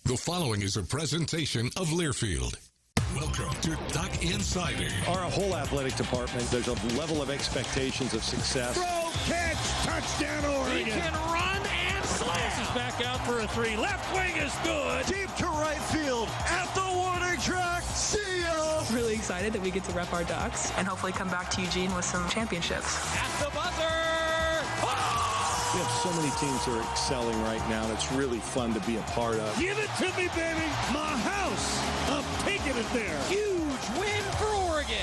The following is a presentation of Learfield. Welcome to Duck Insider. Our whole athletic department, there's a level of expectations of success. Throw, catch, touchdown, Oregon. He can run and slam. Back out for a three. Left wing is good. Deep to right field at the warning track. See ya. Really excited that we get to rep our Ducks and hopefully come back to Eugene with some championships. At the buzzer. We have so many teams that are excelling right now. It's really fun to be a part of. Give it to me, baby. My house. I'm taking it there. Huge win for Oregon.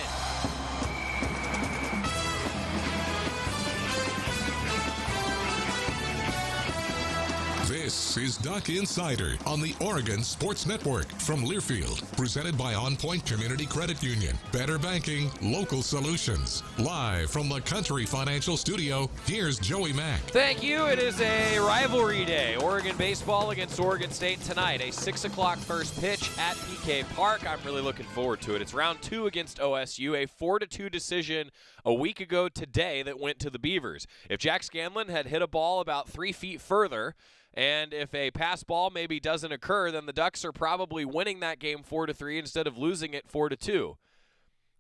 This is Duck Insider on the Oregon Sports Network from Learfield, presented by On Point Community Credit Union. Better banking, local solutions. Live from the Country Financial Studio, here's Joey Mack. Thank you. It is a rivalry day. Oregon baseball against Oregon State tonight. A 6 o'clock first pitch at PK Park. I'm really looking forward to it. It's round 2 against OSU, a 4-2 decision a week ago today that went to the Beavers. If Jack Scanlon had hit a ball about 3 feet further, and if a pass ball maybe doesn't occur, then the Ducks are probably winning that game 4-3 instead of losing it 4-2.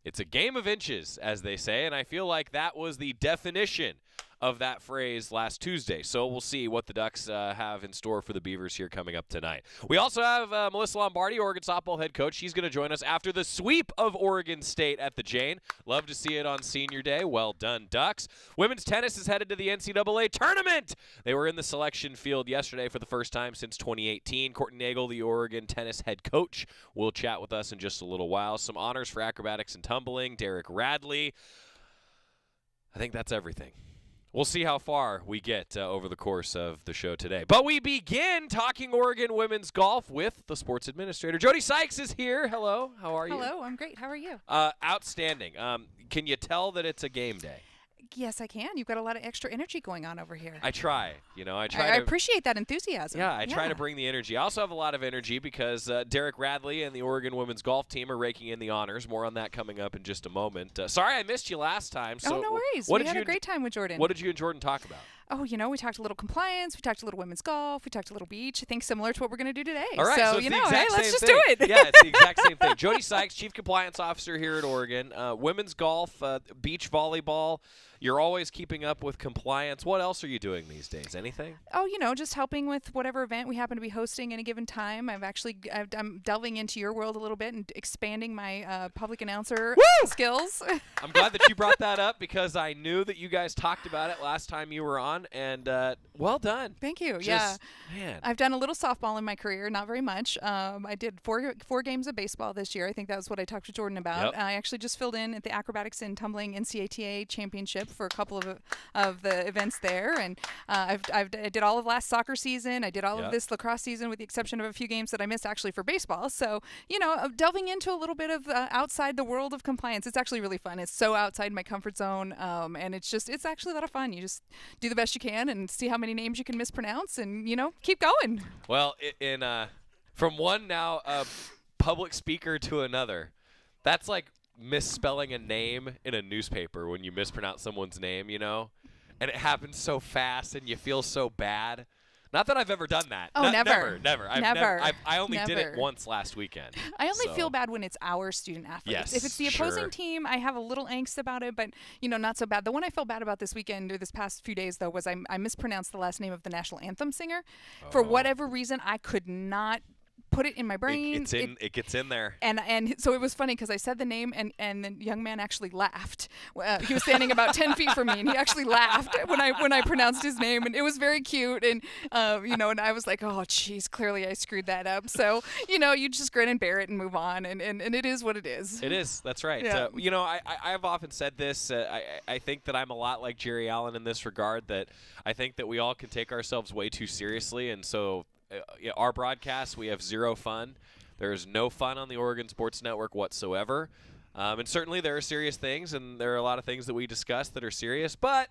It's a game of inches, as they say, and I feel like that was the definition of that phrase last Tuesday. So we'll see what the Ducks have in store for the Beavers here coming up tonight. We also have Melyssa Lombardi, Oregon softball head coach. She's going to join us after the sweep of Oregon State at the Jane. Love to see it on Senior Day. Well done, Ducks. Women's tennis is headed to the NCAA tournament. They were in the selection field yesterday for the first time since 2018. Courtney Nagle, the Oregon tennis head coach, will chat with us in just a little while. Some honors for acrobatics and tumbling. Derek Radley. I think that's everything. We'll see how far we get over the course of the show today. But we begin talking Oregon women's golf with the sports administrator. Jody Sykes is here. Hello. How are you? Hello. I'm great. How are you? Outstanding. Can you tell that it's a game day? Yes, I can. You've got a lot of extra energy going on over here. I try. I appreciate that enthusiasm. Yeah, I try to bring the energy. I also have a lot of energy because Derek Radley and the Oregon women's golf team are raking in the honors. More on that coming up in just a moment. Sorry I missed you last time. So no worries. We had a great time with Jordan. What did you and Jordan talk about? Oh, we talked a little compliance. We talked a little women's golf. We talked a little beach. I think similar to what we're going to do today. All right, so hey, let's just do it. Yeah, it's the exact same thing. Jody Sykes, Chief Compliance Officer here at Oregon. Women's golf, beach volleyball. You're always keeping up with compliance. What else are you doing these days? Anything? Oh, just helping with whatever event we happen to be hosting at a given time. I'm delving into your world a little bit and expanding my public announcer skills. I'm glad that you brought that up because I knew that you guys talked about it last time you were on, and well done. Thank you. Man. I've done a little softball in my career, not very much. I did four games of baseball this year. I think that was what I talked to Jordan about. Yep. I actually just filled in at the acrobatics and tumbling NCAA championship for a couple of the events there, and I did all of last soccer season. I did all of this lacrosse season, with the exception of a few games that I missed actually for baseball. So delving into a little bit of outside the world of compliance. It's actually really fun. It's so outside my comfort zone, and it's actually a lot of fun. You just do the best you can and see how many names you can mispronounce, and keep going. Well, from one now public speaker to another, that's like misspelling a name in a newspaper when you mispronounce someone's name, and it happens so fast and you feel so bad. Not that I've ever done that. Oh, never. I only did it once last weekend. I only feel bad when it's our student athletes. Yes, if it's the opposing team, I have a little angst about it, but not so bad. The one I felt bad about this weekend or this past few days though was I mispronounced the last name of the national anthem singer. For whatever reason, I could not put it in my brain. It gets in there. And so it was funny because I said the name and the young man actually laughed. He was standing about 10 feet from me and he actually laughed when I pronounced his name, and it was very cute. And and I was like, oh geez, clearly I screwed that up. So you just grin and bear it and move on, and it is what it is. It is. That's right. Yeah. I've often said this. I think that I'm a lot like Jerry Allen in this regard, that I think that we all can take ourselves way too seriously, and so our broadcast, we have zero fun. There is no fun on the Oregon Sports Network whatsoever. And certainly there are serious things, and there are a lot of things that we discuss that are serious, but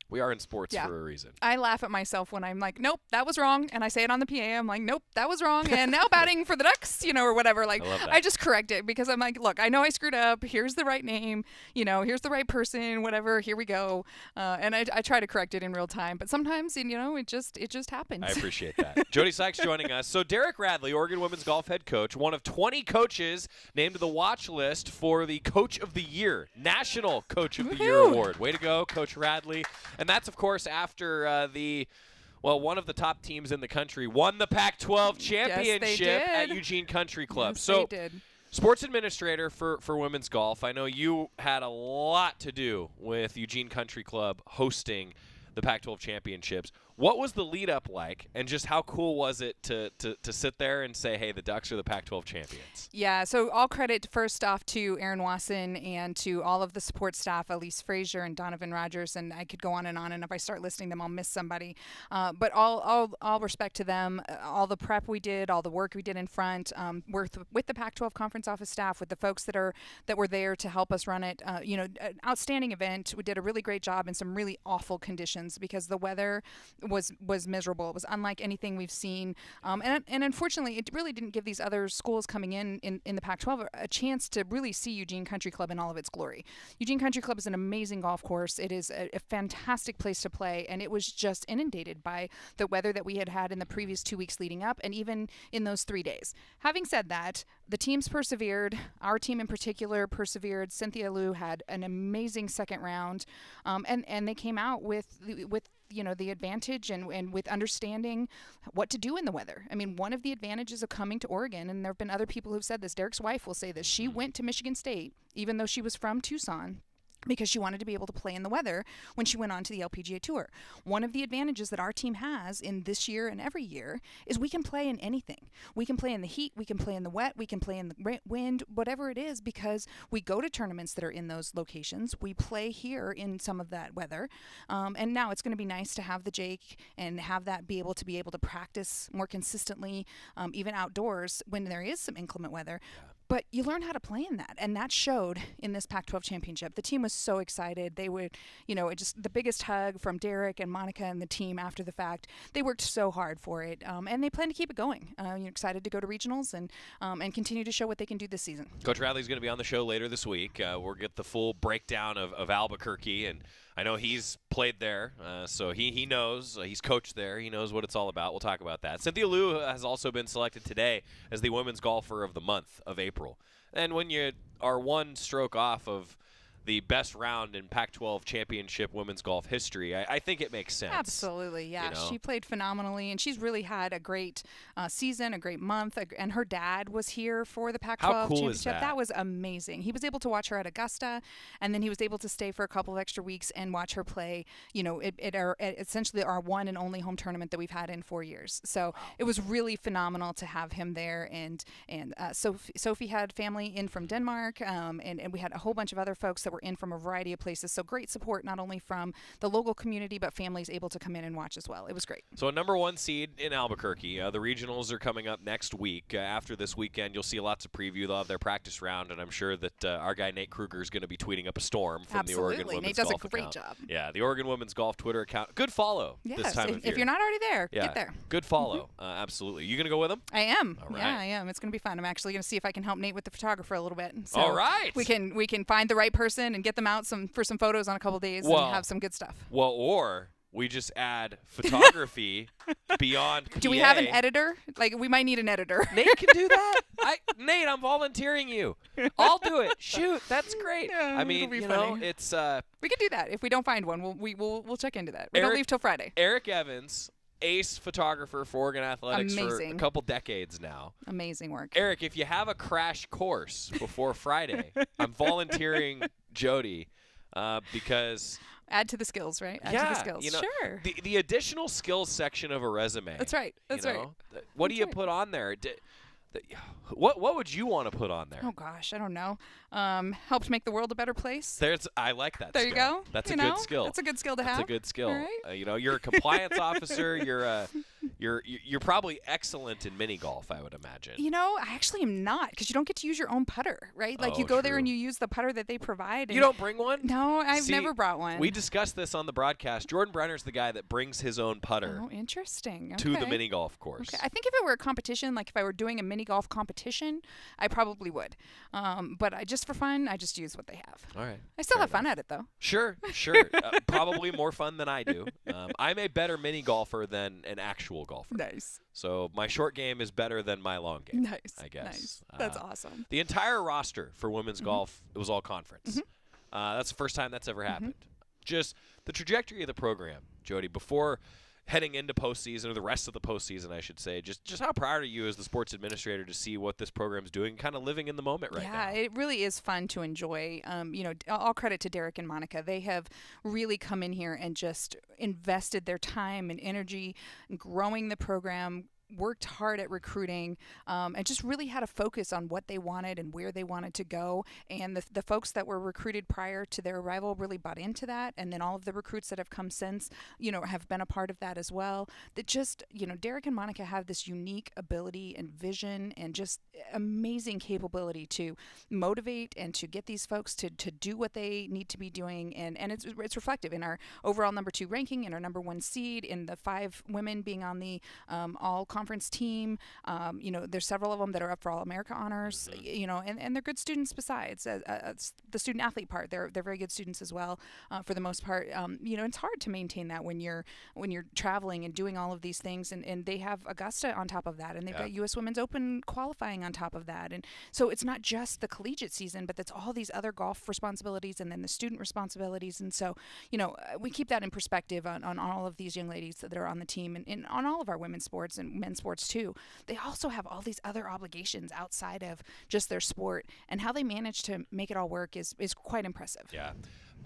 We are in sports for a reason. I laugh at myself when I'm like, nope, that was wrong. And I say it on the PA. I'm like, nope, that was wrong. And now batting for the Ducks, or whatever. Like, I just correct it because I'm like, look, I know I screwed up. Here's the right name. Here's the right person, whatever. Here we go. And I try to correct it in real time. But sometimes, it just happens. I appreciate that. Jody Sykes joining us. So Derek Radley, Oregon women's golf head coach, one of 20 coaches named to the watch list for the Coach of the Year, National Coach of the Year award. Way to go, Coach Radley. And that's, of course, after one of the top teams in the country won the Pac-12 championship at Eugene Country Club. Yes, so, they did. Sports administrator for women's golf. I know you had a lot to do with Eugene Country Club hosting the Pac-12 championships. What was the lead-up like, and just how cool was it to sit there and say, hey, the Ducks are the Pac-12 champions? Yeah, so all credit first off to Aaron Wasson and to all of the support staff, Elise Frazier and Donovan Rogers, and I could go on, and if I start listing them, I'll miss somebody. But all respect to them, all the prep we did, all the work we did in front, with the Pac-12 conference office staff, with the folks that were there to help us run it. An outstanding event. We did a really great job in some really awful conditions because the weather was miserable. It was unlike anything we've seen. And unfortunately, it really didn't give these other schools coming in the Pac-12 a chance to really see Eugene Country Club in all of its glory. Eugene Country Club is an amazing golf course. It is a fantastic place to play, and it was just inundated by the weather that we had in the previous 2 weeks leading up, and even in those 3 days. Having said that, the teams persevered. Our team in particular persevered. Cynthia Liu had an amazing second round, and they came out with the advantage and with understanding what to do in the weather. I mean, one of the advantages of coming to Oregon, and there have been other people who've said this, Derek's wife will say this, she went to Michigan State, even though she was from Tucson, because she wanted to be able to play in the weather when she went on to the LPGA Tour. One of the advantages that our team has in this year and every year is we can play in anything. We can play in the heat, we can play in the wet, we can play in the wind, whatever it is, because we go to tournaments that are in those locations. We play here in some of that weather. And now it's going to be nice to have the Jake and have that be able to practice more consistently, even outdoors when there is some inclement weather. But you learn how to play in that, and that showed in this Pac-12 championship. The team was so excited. They would, just the biggest hug from Derek and Monica and the team after the fact. They worked so hard for it, and they plan to keep it going. Excited to go to regionals and continue to show what they can do this season. Coach Radley's going to be on the show later this week. We'll get the full breakdown of Albuquerque, and I know he's played there, so he knows. He's coached there. He knows what it's all about. We'll talk about that. Cynthia Liu has also been selected today as the Women's Golfer of the Month of April. And when you are one stroke off of the best round in Pac-12 championship women's golf history, I think it makes sense. Absolutely, yeah. She played phenomenally, and she's really had a great season, a great month, and her dad was here for the Pac-12 How cool championship. Is that? That was amazing. He was able to watch her at Augusta, and then he was able to stay for a couple of extra weeks and watch her play, at essentially our one and only home tournament that we've had in 4 years. So it was really phenomenal to have him there, and Sophie had family in from Denmark, and we had a whole bunch of other folks that were in from a variety of places. So great support, not only from the local community, but families able to come in and watch as well. It was great. So a number one seed in Albuquerque. The regionals are coming up next week. After this weekend, you'll see lots of preview. They'll have their practice round, and I'm sure that our guy Nate Kruger is going to be tweeting up a storm from the Oregon Women's Nate does Golf a great account. job. Yeah, the Oregon Women's Golf Twitter account. Good follow this time of year. If you're not already there, get there. Good follow. Absolutely. You going to go with them? I am. All right. Yeah, I am. It's going to be fun. I'm actually going to see if I can help Nate with the photographer a little bit. So all right. We can find the right person and get them out for some photos on a couple days and have some good stuff. Well, or we just add photography beyond PA. Do we have an editor? Like, we might need an editor. Nate can do that. Nate, I'm volunteering you. I'll do it. Shoot, that's great. Yeah, I mean, it's we can do that. If we don't find one, we'll check into that. We don't leave till Friday. Eric Evans, ace photographer for Oregon Athletics Amazing. for a couple decades now. Amazing work. Eric, if you have a crash course before Friday, I'm volunteering Jody because add to the skills, right? Add to the skills. Sure. The additional skills section of a resume. That's right. That's right. What do you put on there? What would you want to put on there? Oh gosh, I don't know. Helped make the world a better place. I like that. There skill. you go. That's a good skill. That's a good skill to have. That's a good skill. Right? You're a compliance officer. You're probably excellent in mini golf, I would imagine. I actually am not, because you don't get to use your own putter, right? Like you go there and you use the putter that they provide. You don't bring one? No, I've never brought one. We discussed this on the broadcast. Jordan Brenner's the guy that brings his own putter. Oh, interesting. To the mini golf course. Okay. I think if it were a competition, like if I were doing a mini golf competition, I probably would. But just for fun, I just use what they have. All right. I still have fun at it, though. Sure. Probably more fun than I do. I'm a better mini golfer than an actual golfer. Nice. So my short game is better than my long game. Nice. I guess. Nice. That's awesome. The entire roster for women's golf, it was all conference. That's the first time that's ever happened. Just the trajectory of the program, Jody, before heading into postseason, or the rest of the postseason, I should say, just how proud are you as the sports administrator to see what this program's doing, kind of living in the moment right now? Yeah, it really is fun to enjoy. All credit to Derek and Monica. They have really come in here and just invested their time and energy in growing the program, worked hard at recruiting, and just really had a focus on what they wanted and where they wanted to go. And the folks that were recruited prior to their arrival really bought into that. And then all of the recruits that have come since, have been a part of that as well. That just, Derek and Monica have this unique ability and vision and just amazing capability to motivate and to get these folks to do what they need to be doing. And it's reflective in our overall number 2 ranking, in our number 1 seed, in the 5 women being on the all-conference team. There's several of them that are up for All-America honors, and they're good students besides. The student-athlete part, they're very good students as well, for the most part. It's hard to maintain that when you're traveling and doing all of these things, and they have Augusta on top of that, and they've got U.S. Women's Open qualifying on top of that. And so it's not just the collegiate season, but it's all these other golf responsibilities and then the student responsibilities. And so, we keep that in perspective on all of these young ladies that are on the team and on all of our women's sports and men's sports too. They also have all these other obligations outside of just their sport, and how they manage to make it all work is quite impressive. Yeah.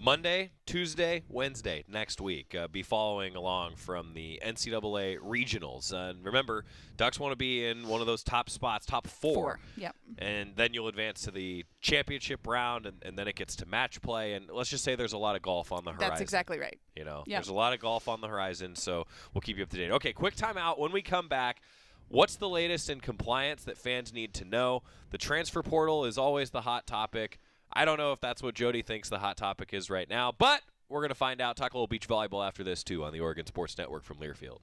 Monday, Tuesday, Wednesday next week. Be following along from the Ncaa Regionals. And remember, Ducks want to be in one of those top spots, top 4. Yep. And then you'll advance to the championship round, and then it gets to match play. And let's just say there's a lot of golf on the horizon. That's exactly right. There's a lot of golf on the horizon, so we'll keep you up to date. Okay, quick timeout. When we come back, what's the latest in compliance that fans need to know? The transfer portal is always the hot topic. I don't know if that's what Jody thinks the hot topic is right now, but we're going to find out. Talk a little beach volleyball after this, too, on the Oregon Sports Network from Learfield.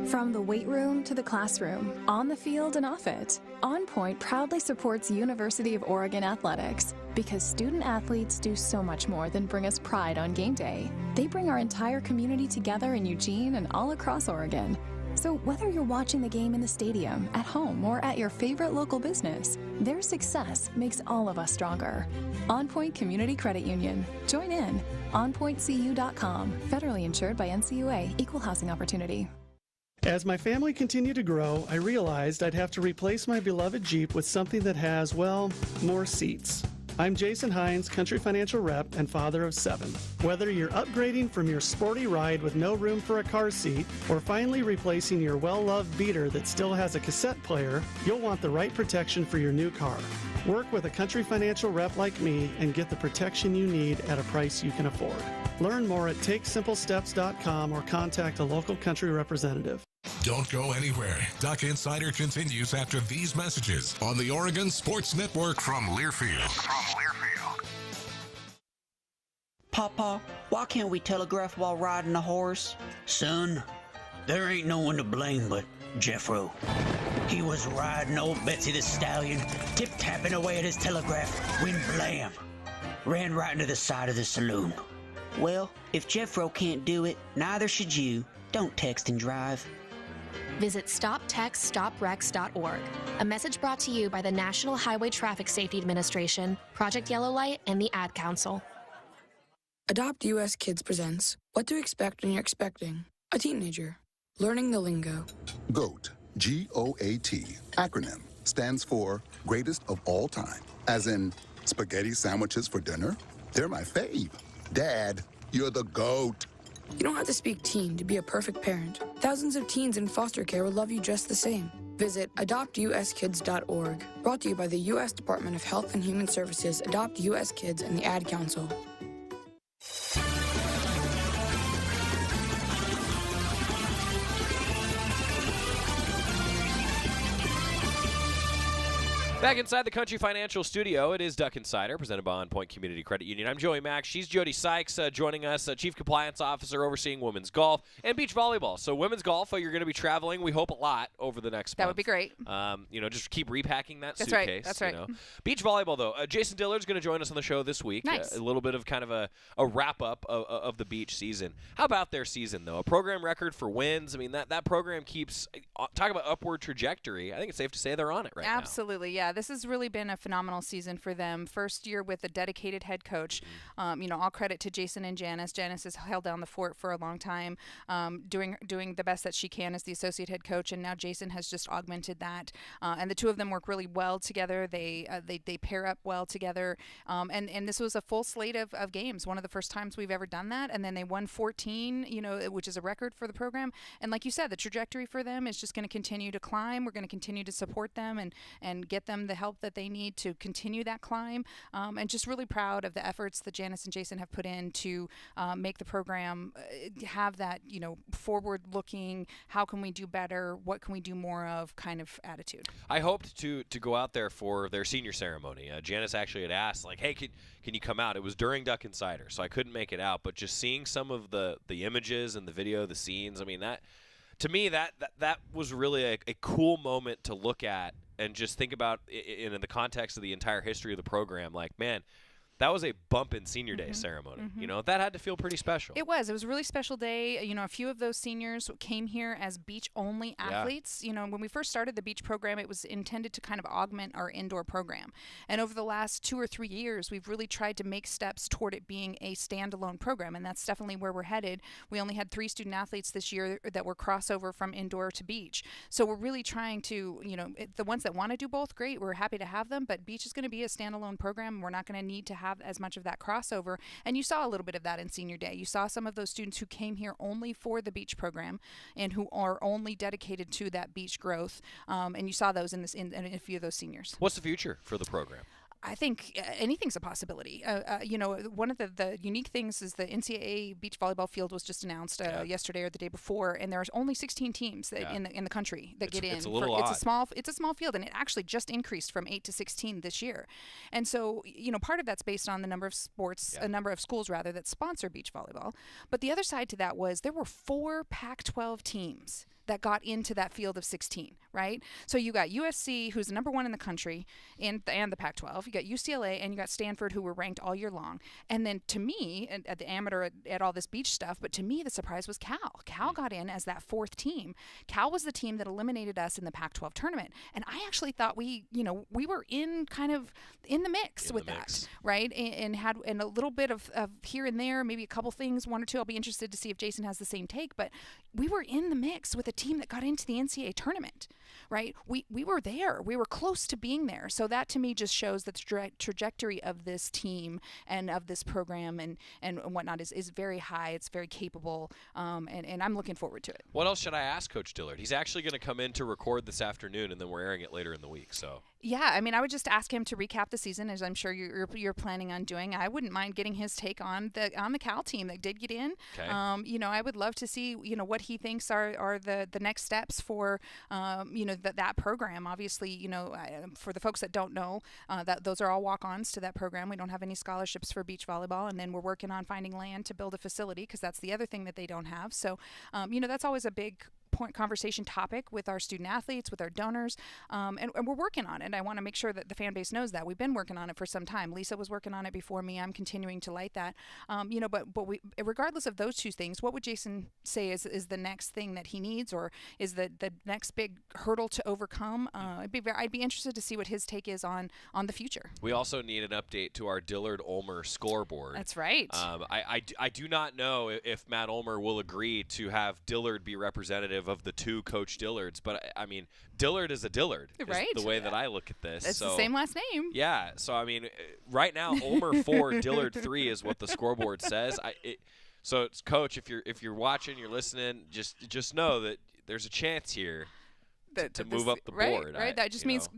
From the weight room to the classroom, on the field and off it, On Point proudly supports University of Oregon athletics because student athletes do so much more than bring us pride on game day. They bring our entire community together in Eugene and all across Oregon. So whether you're watching the game in the stadium, at home, or at your favorite local business, their success makes all of us stronger. On Point Community Credit Union. Join in. OnPointCU.com. Federally insured by NCUA. Equal housing opportunity. As my family continued to grow, I realized I'd have to replace my beloved Jeep with something that has, well, more seats. I'm Jason Hines, Country Financial Rep and father of 7. Whether you're upgrading from your sporty ride with no room for a car seat or finally replacing your well-loved beater that still has a cassette player, you'll want the right protection for your new car. Work with a Country Financial Rep like me and get the protection you need at a price you can afford. Learn more at TakeSimpleSteps.com or contact a local Country representative. Don't go anywhere. Duck Insider continues after these messages on the Oregon Sports Network from Learfield. Papa, why can't we telegraph while riding a horse? Son, there ain't no one to blame but Jeffro. He was riding old Betsy the Stallion, tip-tapping away at his telegraph, when blam, ran right into the side of the saloon. Well, if Jeffro can't do it, neither should you. Don't text and drive. Visit StopTextStopWrecks.org. A message brought to you by the National Highway Traffic Safety Administration, Project Yellow Light, and the Ad Council. Adopt US Kids presents What to Expect When You're Expecting a Teenager. Learning the lingo. GOAT, G-O-A-T, acronym, stands for Greatest of All Time. As in, spaghetti sandwiches for dinner? They're my fave. Dad, you're the GOAT. You don't have to speak teen to be a perfect parent. Thousands of teens in foster care will love you just the same. Visit adoptuskids.org. Brought to you by the U.S. Department of Health and Human Services, Adopt U.S. Kids, and the Ad Council. Back inside the Country Financial Studio, it is Duck Insider, presented by On Point Community Credit Union. I'm Joey Mack. She's Jody Sykes, joining us, Chief Compliance Officer overseeing women's golf and beach volleyball. So women's golf, you're going to be traveling, we hope, a lot over the next month. That would be great. Just keep repacking that That's suitcase. Right. That's right. Beach volleyball, though. Jason Dillard's going to join us on the show this week. Nice. A little bit of kind of a wrap-up of the beach season. How about their season, though? A program record for wins. I mean, that program keeps talk about upward trajectory. I think it's safe to say they're on it right now. Absolutely, yeah. This has really been a phenomenal season for them. First year with a dedicated head coach. All credit to Jason and Janice. Janice has held down the fort for a long time, doing the best that she can as the associate head coach, and now Jason has just augmented that. And the two of them work really well together. They pair up well together. And this was a full slate of games. One of the first times we've ever done that. And then they won 14, which is a record for the program. And like you said, the trajectory for them is just going to continue to climb. We're going to continue to support them and get them the help that they need to continue that climb, and just really proud of the efforts that Janice and Jason have put in to make the program have that, forward-looking, how can we do better, what can we do more of kind of attitude. I hoped to go out there for their senior ceremony. Janice actually had asked, like, hey, can you come out? It was during Duck Insider, so I couldn't make it out, but just seeing some of the images and the video, the scenes, I mean, that to me, that was really a cool moment to look at and just think about in the context of the entire history of the program. Like, man, that was a bump in senior day ceremony. That had to feel pretty special. It was a really special day. A few of those seniors came here as beach-only athletes. Yeah. When we first started the beach program, it was intended to kind of augment our indoor program. And over the last 2 or 3 years, we've really tried to make steps toward it being a standalone program, and that's definitely where we're headed. We only had 3 student athletes this year that were crossover from indoor to beach. So we're really trying to, the ones that want to do both, great. We're happy to have them, but beach is going to be a standalone program. We're not going to need to have as much of that crossover, and you saw a little bit of that in senior day. You saw some of those students who came here only for the beach program and who are only dedicated to that beach growth, and you saw those in a few of those seniors. What's the future for the program? I think anything's a possibility. One of the unique things is the NCAA beach volleyball field was just announced yesterday or the day before, and there's only 16 teams in the country that get in. It's a little odd. It's a small field, and it actually just increased from 8 to 16 this year. And so, part of that's based on the number of a number of schools rather that sponsor beach volleyball. But the other side to that was there were 4 Pac-12 teams that got into that field of 16, right? So you got USC, who's the number 1 in the country, and the Pac-12. You got UCLA, and you got Stanford, who were ranked all year long. And then to me, at the amateur, at all this beach stuff, but to me, the surprise was Cal. Cal got in as that 4th team. Cal was the team that eliminated us in the Pac-12 tournament. And I actually thought we were in kind of in the mix with that, right? And had a little bit of here and there, maybe a couple things, 1 or 2. I'll be interested to see if Jason has the same take, but we were in the mix with a team that got into the NCAA tournament, right? We were there. We were close to being there. So that to me just shows that the trajectory of this team and of this program and whatnot is very high. It's very capable, and I'm looking forward to it. What else should I ask Coach Dillard? He's actually going to come in to record this afternoon, and then we're airing it later in the week. So yeah, I mean, I would just ask him to recap the season, as I'm sure you're planning on doing. I wouldn't mind getting his take on the Cal team that did get in. Okay. I would love to see what he thinks are the next steps for that program. Obviously, for the folks that don't know, that those are all walk-ons to that program. We don't have any scholarships for beach volleyball, and then we're working on finding land to build a facility because that's the other thing that they don't have. So, that's always a big conversation topic with our student athletes, with our donors, and we're working on it. I want to make sure that the fan base knows that we've been working on it for some time. Lisa was working on it before me. I'm continuing to light that. But we, regardless of those 2 things, what would Jason say is the next thing that he needs, or is the next big hurdle to overcome? I'd be interested to see what his take is on the future. We also need an update to our Dillard Ulmer scoreboard. That's right. I do not know if Matt Ulmer will agree to have Dillard be representative of the 2 Coach Dillards, but I mean, Dillard is a Dillard, right? Is the way that I look at this. It's the same last name. Yeah, so I mean, right now Ulmer 4, Dillard 3 is what the scoreboard says. So Coach, if you're watching, you're listening, just know that there's a chance here to move up the board. Right. That just means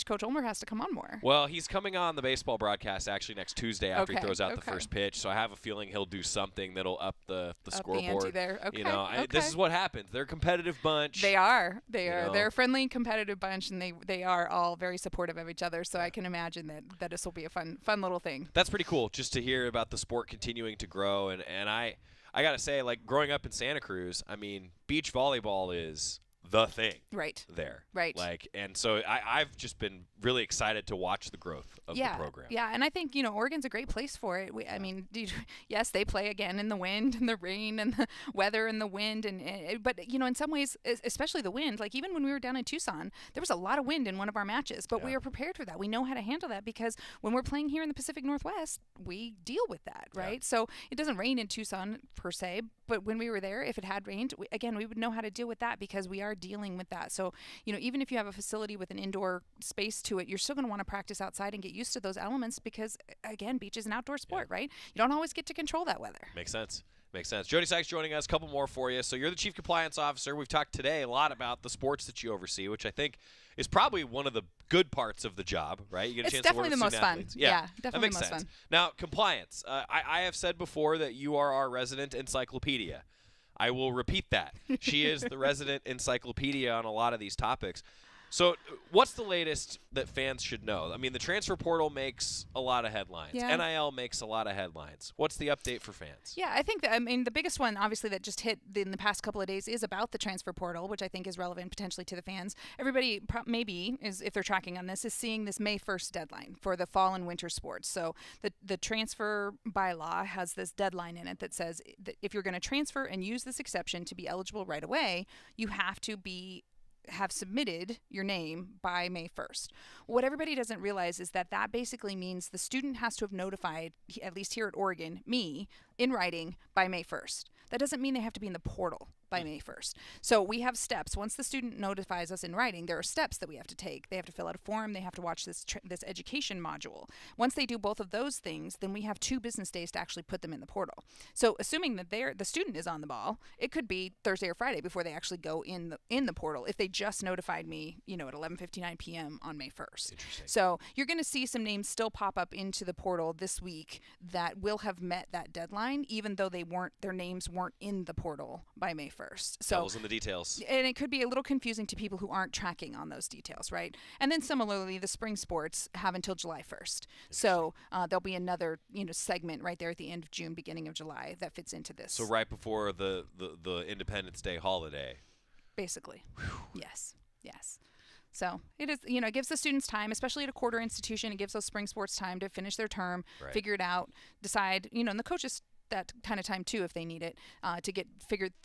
Coach Ulmer has to come on more. Well, he's coming on the baseball broadcast actually next Tuesday after he throws out the first pitch. So I have a feeling he'll do something that'll up the scoreboard. The ante there. Okay. This is what happens. They're a competitive bunch. They are. They're a friendly, competitive bunch, and they are all very supportive of each other. So I can imagine that this will be a fun little thing. That's pretty cool just to hear about the sport continuing to grow. And I got to say, like, growing up in Santa Cruz, I mean, beach volleyball is the thing there. Right. Like, and so I've just been really excited to watch the growth of the program. Yeah, and I think, Oregon's a great place for it. I mean, yes, they play again in the wind and the rain and the weather and the wind. But, in some ways, especially the wind, like even when we were down in Tucson, there was a lot of wind in one of our matches. But we are prepared for that. We know how to handle that because when we're playing here in the Pacific Northwest, we deal with that, right? Yeah. So it doesn't rain in Tucson per se, but when we were there, if it had rained, we would know how to deal with that because we are dealing with that. So, even if you have a facility with an indoor space to it, you're still going to want to practice outside and get used to those elements because, again, beach is an outdoor sport, right? You don't always get to control that weather. Makes sense. Jody Sykes joining us. A couple more for you. So you're the Chief Compliance Officer. We've talked today a lot about the sports that you oversee, which I think is probably one of the good parts of the job, right? You get a chance to work with student athletes. Yeah, definitely that makes the most sense. fun. Now, compliance. I have said before that you are our resident encyclopedia. I will repeat that. She is the resident encyclopedia on a lot of these topics. So what's the latest that fans should know? I mean, the transfer portal makes a lot of headlines. Yeah. NIL makes a lot of headlines. What's the update for fans? Yeah, I think the biggest one, obviously, that just hit in the past couple of days is about the transfer portal, which I think is relevant potentially to the fans. Everybody maybe is, if they're tracking on this, is seeing this May 1st deadline for the fall and winter sports. So the transfer bylaw has this deadline in it that says that if you're going to transfer and use this exception to be eligible right away, you have to have submitted your name by May 1st. What everybody doesn't realize is that basically means the student has to have notified, at least here at Oregon, me, in writing by May 1st. That doesn't mean they have to be in the portal by May 1st. So we have steps. Once the student notifies us in writing, there are steps that we have to take. They have to fill out a form. They have to watch this education module. Once they do both of those things, then we have 2 business days to actually put them in the portal. So assuming that the student is on the ball, it could be Thursday or Friday before they actually go in the portal if they just notified me, at 11:59 p.m. on May 1st. Interesting. So you're going to see some names still pop up into the portal this week that will have met that deadline, even though their names weren't in the portal by May 1st. So devil's in the details. And it could be a little confusing to people who aren't tracking on those details, right? And then similarly, the spring sports have until July 1st. So there'll be another, segment right there at the end of June, beginning of July that fits into this. So right before the Independence Day holiday. Basically. Whew. Yes. So it is, it gives the students time, especially at a quarter institution. It gives those spring sports time to finish their term, figure it out, decide, and the coaches that kind of time too if they need it to get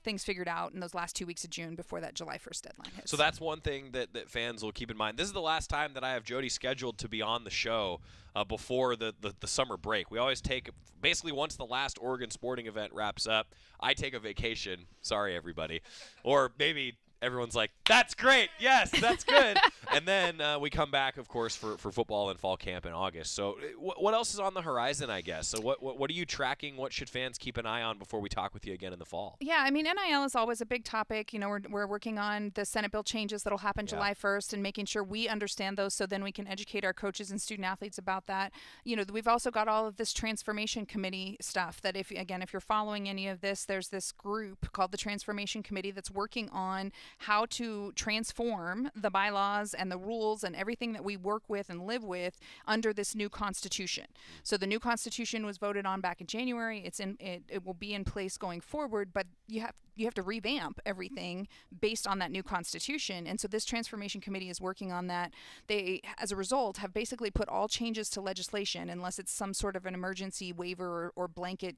things figured out in those last 2 weeks of June before that July 1st deadline hits. So that's one thing that fans will keep in mind. This is the last time that I have Jody scheduled to be on the show before the summer break. We always take basically once the last Oregon sporting event wraps up, I take a vacation. Sorry, everybody. Or maybe everyone's like, that's great. Yes, that's good. And then we come back, of course, for football and fall camp in August. So what else is on the horizon, I guess? So what are you tracking? What should fans keep an eye on before we talk with you again in the fall? Yeah, I mean, NIL is always a big topic. We're working on the Senate bill changes that will happen July 1st and making sure we understand those so then we can educate our coaches and student athletes about that. We've also got all of this transformation committee stuff that if you're following any of this, there's this group called the Transformation Committee that's working on how to transform the bylaws and the rules and everything that we work with and live with under this new constitution. So the new constitution was voted on back in January. It will be in place going forward, but you have to revamp everything based on that new constitution. And so this transformation committee is working on that. They, as a result, have basically put all changes to legislation, unless it's some sort of an emergency waiver or blanket,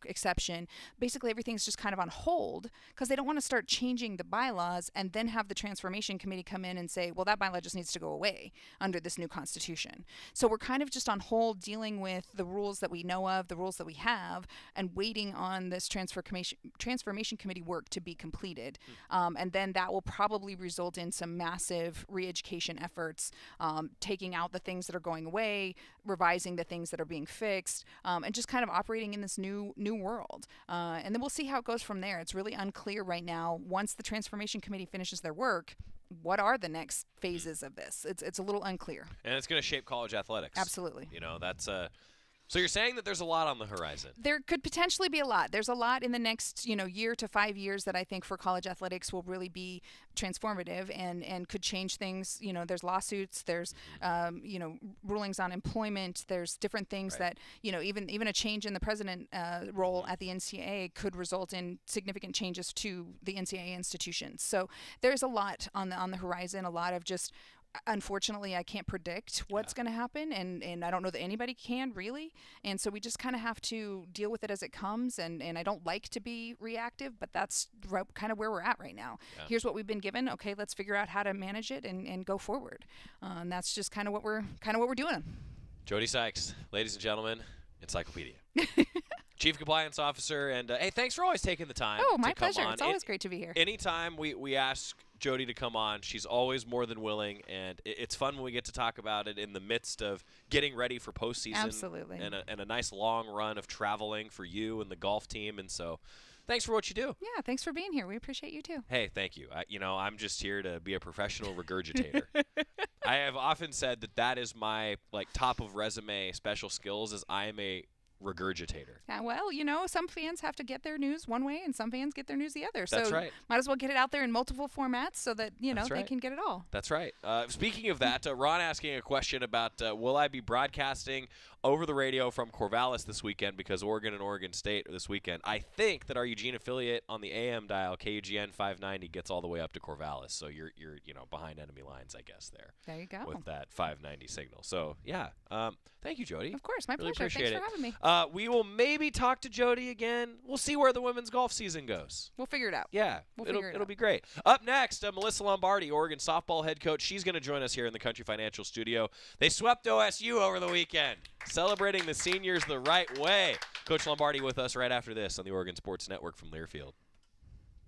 exception. Basically, everything's just kind of on hold because they don't want to start changing the bylaws and then have the transformation committee come in and say, well, that bylaw just needs to go away under this new constitution. So we're kind of just on hold dealing with the rules that we know of, the rules that we have, and waiting on this transformation committee work to be completed. And then that will probably result in some massive re-education efforts, taking out the things that are going away, revising the things that are being fixed, and just kind of operating in this new world. And then we'll see how it goes from there. It's really unclear right now. Once the transformation committee finishes their work, what are the next phases of this? It's a little unclear. And it's going to shape college athletics. Absolutely. That's so you're saying that there's a lot on the horizon. There could potentially be a lot. There's a lot in the next, year to 5 years that I think for college athletics will really be transformative and could change things. There's lawsuits, there's, rulings on employment. There's different things that, even a change in the president role at the NCAA could result in significant changes to the NCAA institutions. So there's a lot on the horizon, a lot of just, unfortunately, I can't predict what's going to happen, and I don't know that anybody can really. And so we just kind of have to deal with it as it comes. And I don't like to be reactive, but that's kind of where we're at right now. Yeah. Here's what we've been given. Okay, let's figure out how to manage it and go forward. And that's just kind of what we're doing. Jody Sykes, ladies and gentlemen, Encyclopedia. Chief Compliance Officer, and hey, thanks for always taking the time. Oh, my to come pleasure. on. It's always great to be here. Anytime we ask Jody to come on, she's always more than willing, and it's fun when we get to talk about it in the midst of getting ready for postseason. Absolutely. And a nice long run of traveling for you and the golf team, and so thanks for what you do. Yeah, thanks for being here. We appreciate you too. Hey, thank you. I'm just here to be a professional regurgitator. I have often said that is my top of resume special skills is I am a regurgitator. Yeah, well, some fans have to get their news one way and some fans get their news the other. That's so right. Might as well get it out there in multiple formats so that, they can get it all. That's right. Speaking of that, Ron asking a question about will I be broadcasting over the radio from Corvallis this weekend because Oregon and Oregon State are this weekend. I think that our Eugene affiliate on the AM dial, KUGN 590, gets all the way up to Corvallis. So you're behind enemy lines, I guess, there. There you go. With that 590 signal. So, yeah. Thank you, Jody. Of course. My really pleasure. Appreciate Thanks for having me. We will maybe talk to Jody again. We'll see where the women's golf season goes. We'll figure it out. Yeah. It'll be great. Up next, Melyssa Lombardi, Oregon softball head coach. She's going to join us here in the Country Financial Studio. They swept OSU over the weekend, celebrating the seniors the right way. Coach Lombardi with us right after this on the Oregon Sports Network from Learfield.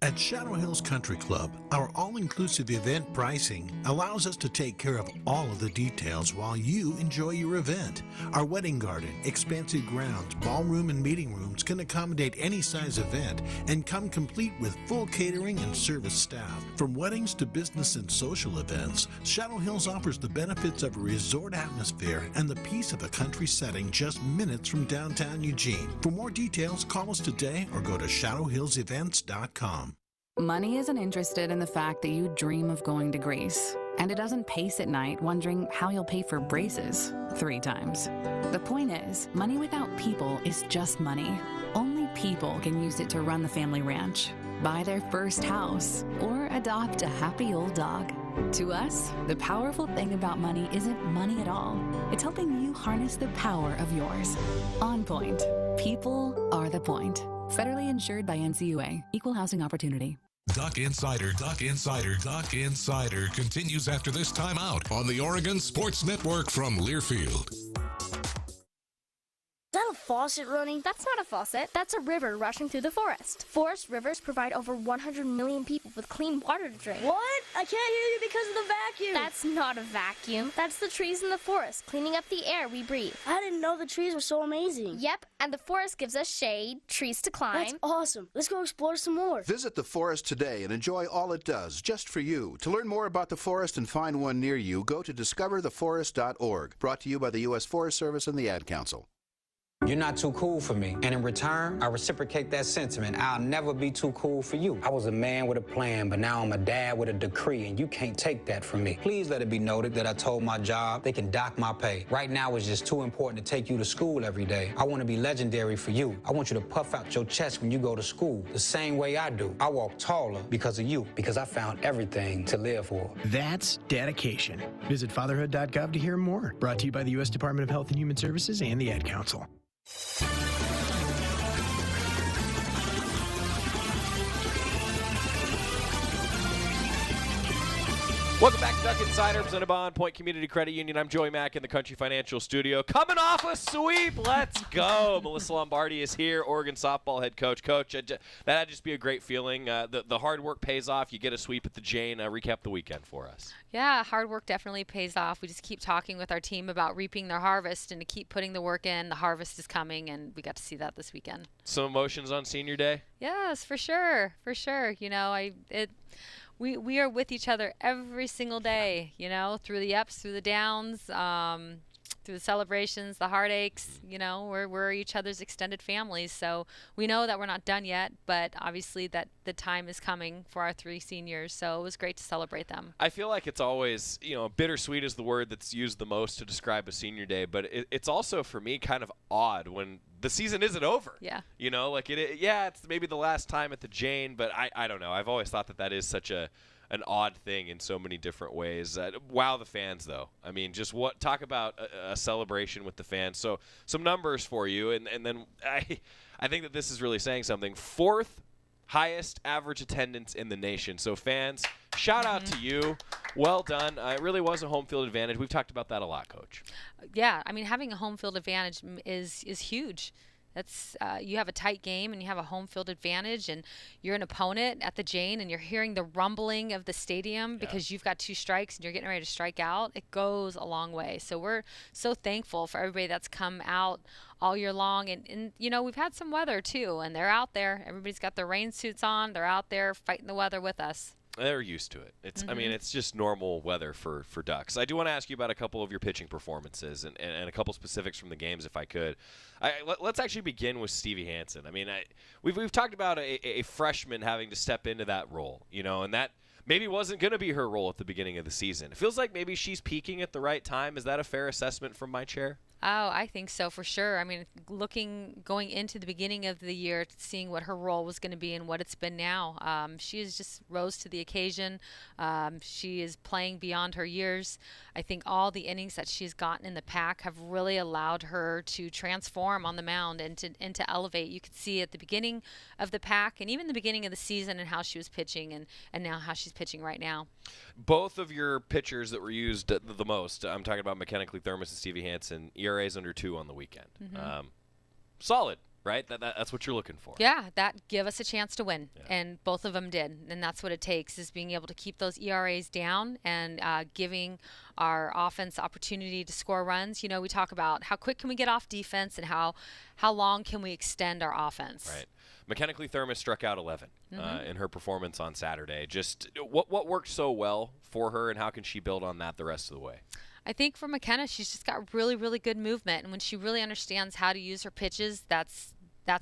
At Shadow Hills Country Club, our all-inclusive event pricing allows us to take care of all of the details while you enjoy your event. Our wedding garden, expansive grounds, ballroom, and meeting rooms can accommodate any size event and come complete with full catering and service staff. From weddings to business and social events, Shadow Hills offers the benefits of a resort atmosphere and the peace of a country setting just minutes from downtown Eugene. For more details, call us today or go to shadowhillsevents.com. Money isn't interested in the fact that you dream of going to Greece, and it doesn't pace at night wondering how you'll pay for braces 3 times. The point is, money without people is just money. Only people can use it to run the family ranch, buy their first house, or adopt a happy old dog. To us, the powerful thing about money isn't money at all. It's helping you harness the power of yours. On Point. People are the point. Federally insured by NCUA. Equal housing opportunity. Duck Insider continues after this timeout on the Oregon Sports Network from Learfield. Is that a faucet running? That's not a faucet. That's a river rushing through the forest. Forest rivers provide over 100 million people with clean water to drink. What? I can't hear you because of the vacuum. That's not a vacuum. That's the trees in the forest cleaning up the air we breathe. I didn't know the trees were so amazing. Yep, and the forest gives us shade, trees to climb. That's awesome. Let's go explore some more. Visit the forest today and enjoy all it does, just for you. To learn more about the forest and find one near you, go to discovertheforest.org. Brought to you by the U.S. Forest Service and the Ad Council. You're not too cool for me, and in return, I reciprocate that sentiment. I'll never be too cool for you. I was a man with a plan, but now I'm a dad with a decree, and you can't take that from me. Please let it be noted that I told my job they can dock my pay. Right now, it's just too important to take you to school every day. I want to be legendary for you. I want you to puff out your chest when you go to school, the same way I do. I walk taller because of you, because I found everything to live for. That's dedication. Visit fatherhood.gov to hear more. Brought to you by the U.S. Department of Health and Human Services and the Ad Council. Welcome back to Duck Insider, presented by On Point Community Credit Union. I'm Joey Mack in the Country Financial Studio. Coming off a sweep, let's go. Melyssa Lombardi is here, Oregon softball head coach. Coach, that'd just be a great feeling. The hard work pays off. You get a sweep at the Jane. Recap the weekend for us. Yeah, hard work definitely pays off. We just keep talking with our team about reaping their harvest and to keep putting the work in. The harvest is coming, and we got to see that this weekend. Some emotions on senior day? Yes, for sure. For sure. we are with each other every single day, through the ups, through the downs, through the celebrations, the heartaches. We're each other's extended families. So we know that we're not done yet, but obviously that the time is coming for our 3 seniors. So it was great to celebrate them. I feel like it's always, bittersweet is the word that's used the most to describe a senior day, but it's also for me kind of odd when the season isn't over. Yeah. It's maybe the last time at the Jane, but I don't know. I've always thought that is such an odd thing in so many different ways. Wow, the fans, though. I mean, talk about a celebration with the fans. So some numbers for you, and then I think that this is really saying something. 4th highest average attendance in the nation. So fans, shout out to you. Well done. It really was a home field advantage. We've talked about that a lot, Coach. Yeah, I mean, having a home field advantage is huge. That's you have a tight game and you have a home field advantage, and you're an opponent at the Jane and you're hearing the rumbling of the stadium because you've got 2 strikes and you're getting ready to strike out. It goes a long way. So we're so thankful for everybody that's come out all year long. And we've had some weather too, and they're out there. Everybody's got their rain suits on. They're out there fighting the weather with us. They're used to it. I mean, it's just normal weather for Ducks. I do want to ask you about a couple of your pitching performances and a couple specifics from the games, if I could. Let's actually begin with Stevie Hansen. I mean, we've talked about a freshman having to step into that role, and that maybe wasn't going to be her role at the beginning of the season. It feels like maybe she's peaking at the right time. Is that a fair assessment from my chair? Oh, I think so for sure. I mean, going into the beginning of the year, seeing what her role was going to be and what it's been now, she has just rose to the occasion. She is playing beyond her years. I think all the innings that she's gotten in the pack have really allowed her to transform on the mound and to elevate. You could see at the beginning of the pack and even the beginning of the season and how she was pitching and now how she's pitching right now. Both of your pitchers that were used the most, I'm talking about Mechanically Thermos and Stevie Hansen, ERAs under 2 on the weekend. Solid, right? That's what you're looking for. Yeah, that give us a chance to win, and both of them did. And that's what it takes, is being able to keep those ERAs down and giving our offense opportunity to score runs. We talk about how quick can we get off defense and how long can we extend our offense. Right. Mechanically Thermos struck out 11 in her performance on Saturday. Just what worked so well for her, and how can she build on that the rest of the way? I think for McKenna, she's just got really, really good movement. And when she really understands how to use her pitches, that's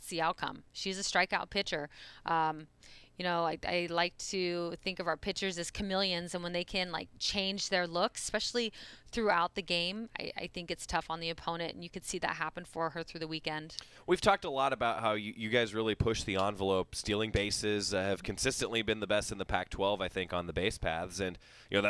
the outcome. She's a strikeout pitcher. I like to think of our pitchers as chameleons, and when they can change their look, especially throughout the game, I think it's tough on the opponent, and you could see that happen for her through the weekend. We've talked a lot about how you guys really push the envelope. Stealing bases have consistently been the best in the Pac-12, I think, on the base paths, and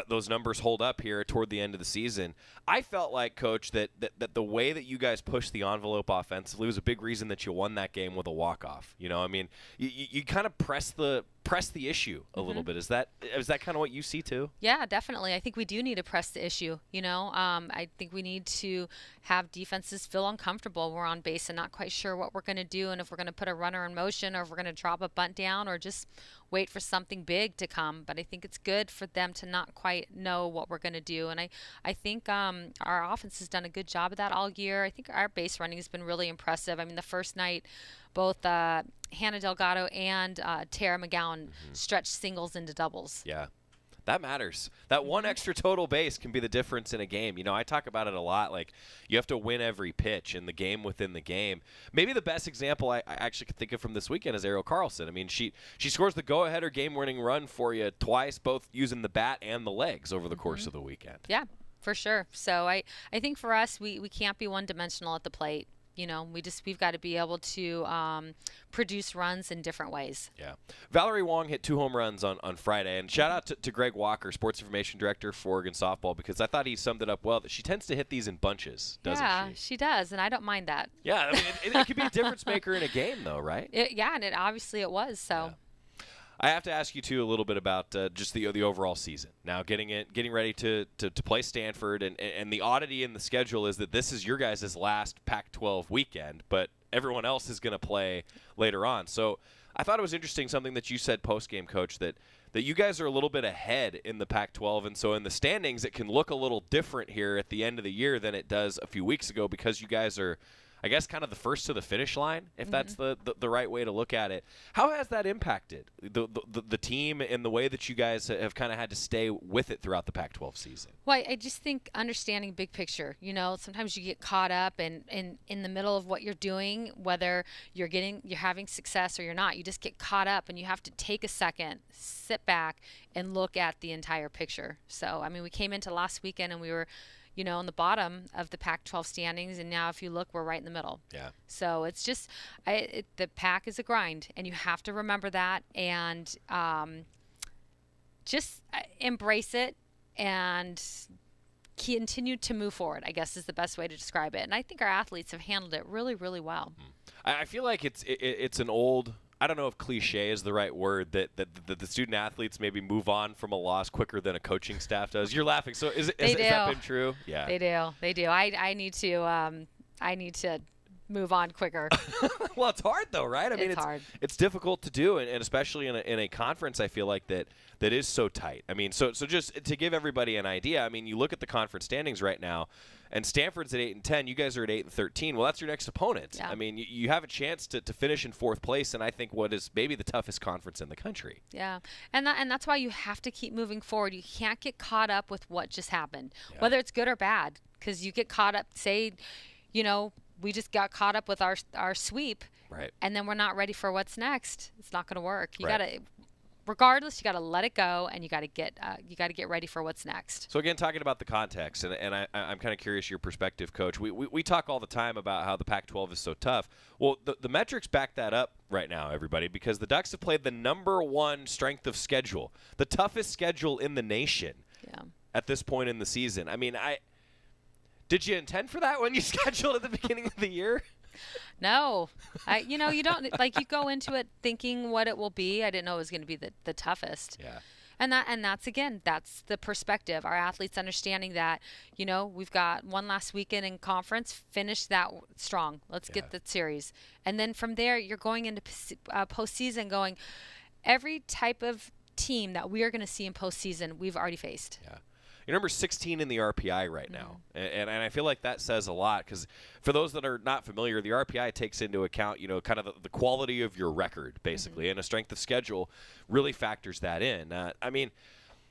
those numbers hold up here toward the end of the season. I felt like, Coach, that the way that you guys pushed the envelope offensively was a big reason that you won that game with a walk-off. You kind of press the issue a little bit. Is that kind of what you see too? Yeah, definitely. I think we do need to press the issue. I think we need to have defenses feel uncomfortable. We're on base and not quite sure what we're going to do, and if we're going to put a runner in motion, or if we're going to drop a bunt down, or just wait for something big to come. But I think it's good for them to not quite know what we're going to do. And I think our offense has done a good job of that all year. I think our base running has been really impressive. I mean, the first night, both Hannah Delgado and Tara McGowan stretched singles into doubles. Yeah. That matters. That one extra total base can be the difference in a game. I talk about it a lot. Like, you have to win every pitch in the game within the game. Maybe the best example I actually could think of from this weekend is Ariel Carlson. I mean, she scores the go-ahead or game-winning run for you twice, both using the bat and the legs over the course of the weekend. Yeah, for sure. So I think for us, we can't be one-dimensional at the plate. We've got to be able to produce runs in different ways. Yeah. Valerie Wong hit 2 home runs on Friday. And shout out to Greg Walker, Sports Information Director for Oregon Softball, because I thought he summed it up well. That she tends to hit these in bunches, doesn't she? Yeah, she does, and I don't mind that. Yeah, I mean, it could be a difference maker in a game, though, right? And it obviously it was, so. Yeah. I have to ask you, too, a little bit about just the overall season. Now, getting ready to play Stanford, and the oddity in the schedule is that this is your guys' last Pac-12 weekend, but everyone else is going to play later on. So I thought it was interesting, something that you said post-game, Coach, that you guys are a little bit ahead in the Pac-12, and so in the standings it can look a little different here at the end of the year than it does a few weeks ago, because you guys are I guess, kind of the first to the finish line, if that's the right way to look at it. How has that impacted the team and the way that you guys have kind of had to stay with it throughout the Pac-12 season? Well, I just think understanding big picture. Sometimes you get caught up in the middle of what you're doing, whether you're having success or you're not. You just get caught up, and you have to take a second, sit back, and look at the entire picture. So, I mean, we came into last weekend and we were on the bottom of the Pac-12 standings, and now if you look, we're right in the middle. Yeah. So it's just the Pac is a grind, and you have to remember that, and just embrace it and continue to move forward, I guess is the best way to describe it. And I think our athletes have handled it really, really well. I feel like it's an old, I don't know if cliche is the right word, that the student athletes maybe move on from a loss quicker than a coaching staff does. You're laughing. So has that been true? Yeah. They do. I need to move on quicker. Well, it's hard though, right? I mean, it's hard. It's difficult to do, and especially in a conference, I feel like that is so tight. I mean, so just to give everybody an idea, I mean, you look at the conference standings right now, and Stanford's at 8-10. You guys are at 8-13. Well, that's your next opponent. Yeah. I mean, you have a chance to finish in fourth place, and I think what is maybe the toughest conference in the country. Yeah, and that's why you have to keep moving forward. You can't get caught up with what just happened, whether it's good or bad, because you get caught up. Say, we just got caught up with our sweep, right? And then we're not ready for what's next. It's not going to work. You gotta. Regardless, you got to let it go, and you got to get ready for what's next. So again, talking about the context, and I'm kind of curious your perspective, Coach. We talk all the time about how the Pac-12 is so tough. Well, the metrics back that up right now, everybody, because the Ducks have played the #1 strength of schedule, the toughest schedule in the nation at this point in the season. I mean, did you intend for that when you scheduled at the beginning of the year? No, you don't you go into it thinking what it will be. I didn't know it was going to be the toughest. Yeah. And that's the perspective. Our athletes understanding that, we've got one last weekend in conference, finish that strong. Let's get the series. And then from there, you're going into postseason going, every type of team that we are going to see in postseason, we've already faced. Yeah. You're number 16 in the RPI right now, and I feel like that says a lot, because for those that are not familiar, the RPI takes into account, kind of the quality of your record, basically, and a strength of schedule really factors that in. I mean,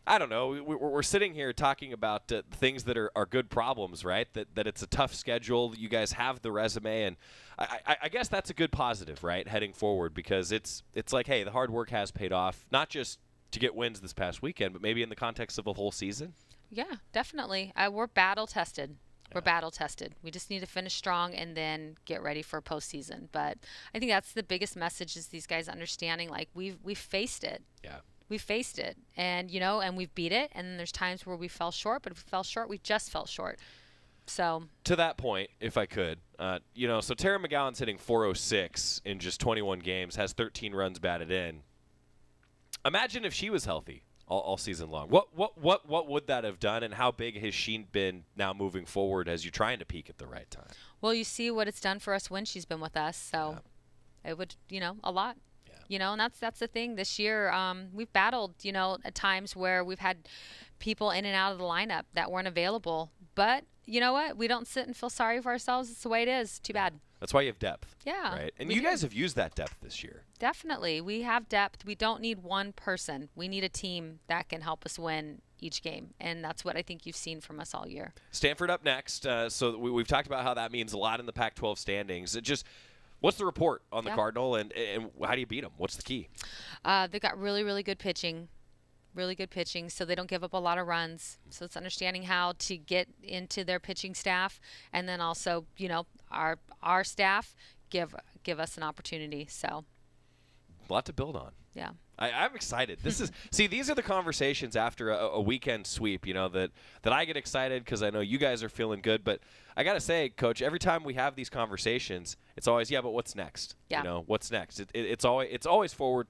I don't know. We're sitting here talking about things that are good problems, right? That it's a tough schedule. You guys have the resume, and I guess that's a good positive, right, heading forward, because it's like, hey, the hard work has paid off, not just to get wins this past weekend, but maybe in the context of a whole season. Yeah, definitely. We're battle tested. We're battle tested. We just need to finish strong and then get ready for postseason. But I think that's the biggest message, is these guys understanding, like, we've faced it. Yeah. We faced it, and and we've beat it. And then there's times where we fell short, but if we fell short, we just fell short. So to that point, if I could, so Tara McGowan's hitting .406 in just 21 games, has 13 runs batted in. Imagine if she was healthy all season long. What would that have done, and how big has she been now moving forward as you're trying to peak at the right time? Well, you see what it's done for us when she's been with us, so it would, a lot. Yeah. And that's the thing this year. We've battled, at times where we've had people in and out of the lineup that weren't available. But you know what? We don't sit and feel sorry for ourselves. It's the way it is. Too bad. That's why you have depth. Yeah. Right. And you guys have used that depth this year. Definitely. We have depth. We don't need one person. We need a team that can help us win each game. And that's what I think you've seen from us all year. Stanford up next. So we've talked about how that means a lot in the Pac-12 standings. What's the report on the Cardinal, and how do you beat them? What's the key? They've got really, really good pitching. Really good pitching, so they don't give up a lot of runs. So it's understanding how to get into their pitching staff, and then also, our staff give us an opportunity. So a lot to build on. Yeah. I'm excited. These are the conversations after a weekend sweep, that I get excited because I know you guys are feeling good. But I got to say, Coach, every time we have these conversations, it's always, but what's next? Yeah. What's next? It's always forward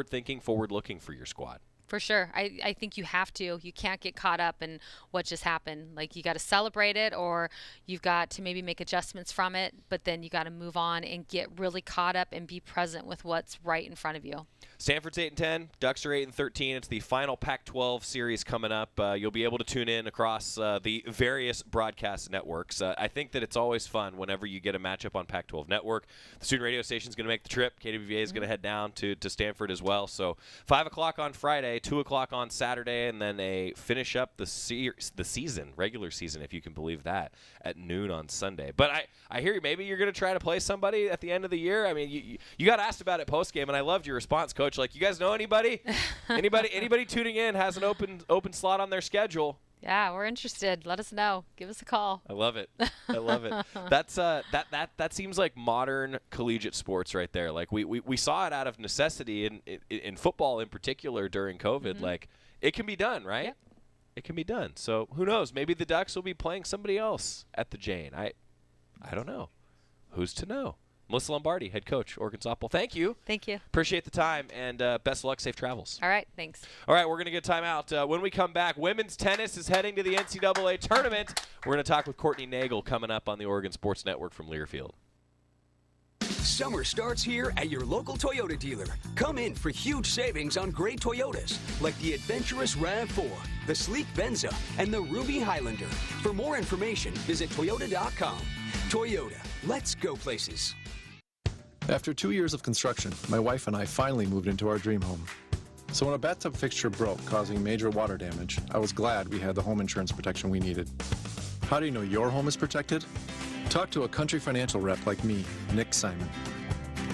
thinking, forward looking for your squad. For sure. I think you have to. You can't get caught up in what just happened. Like, you got to celebrate it, or you've got to maybe make adjustments from it, but then you got to move on and get really caught up and be present with what's right in front of you. Stanford's 8-10, Ducks are 8-13. It's the final Pac-12 series coming up. You'll be able to tune in across the various broadcast networks. I think that it's always fun whenever you get a matchup on Pac-12 Network. The student radio station is going to make the trip. KWVA is going to head down to Stanford as well. So 5 o'clock on Friday, 2 o'clock on Saturday, and then a finish up the season, regular season, if you can believe that, at noon on Sunday. But I hear you. Maybe you're going to try to play somebody at the end of the year. I mean, you got asked about it post-game, and I loved your response, Coach. Like, you guys know anybody? anybody tuning in has an open slot on their schedule. Yeah, we're interested. Let us know. Give us a call. I love it. I love it. That's that seems like modern collegiate sports right there. Like, we saw it out of necessity in football in particular during COVID. Mm-hmm. Like, it can be done, right? Yep. It can be done. So who knows? Maybe the Ducks will be playing somebody else at the Jane. I don't know. Who's to know? Melyssa Lombardi, head coach, Oregon softball. Thank you. Thank you. Appreciate the time, and best of luck, safe travels. All right, thanks. All right, we're going to get time out. When we come back, women's tennis is heading to the NCAA tournament. We're going to talk with Courtney Nagle coming up on the Oregon Sports Network from Learfield. Summer starts here at your local Toyota dealer. Come in for huge savings on great Toyotas, like the adventurous RAV4, the sleek Venza, and the Ruby Highlander. For more information, visit Toyota.com. Toyota, let's go places. After 2 years of construction, my wife and I finally moved into our dream home. So when a bathtub fixture broke, causing major water damage, I was glad we had the home insurance protection we needed. How do you know your home is protected? Talk to a Country Financial rep like me, Nick Simon.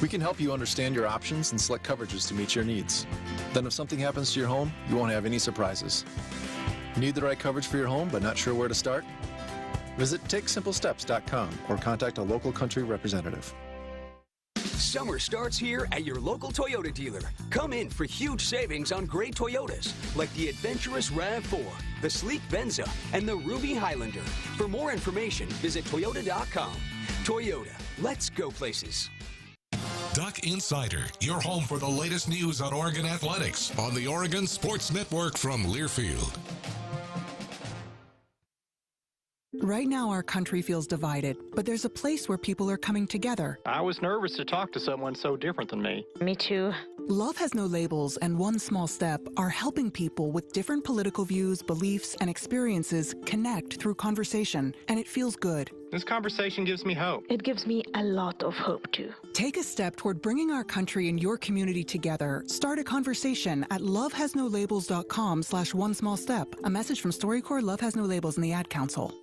We can help you understand your options and select coverages to meet your needs. Then if something happens to your home, you won't have any surprises. Need the right coverage for your home but not sure where to start? Visit TakeSimpleSteps.com or contact a local Country representative. Summer starts here at your local Toyota dealer. Come in for huge savings on great Toyotas, like the adventurous RAV4, the sleek Venza, and the Ruby Highlander. For more information, visit Toyota.com. Toyota, let's go places. Duck Insider, your home for the latest news on Oregon athletics on the Oregon Sports Network from Learfield. Right now, our country feels divided, but there's a place where people are coming together. I was nervous to talk to someone so different than me. Me too. Love Has No Labels and One Small Step are helping people with different political views, beliefs, and experiences connect through conversation, and it feels good. This conversation gives me hope. It gives me a lot of hope, too. Take a step toward bringing our country and your community together. Start a conversation at lovehasnolabels.com/one small step. A message from StoryCorps, Love Has No Labels, and the Ad Council.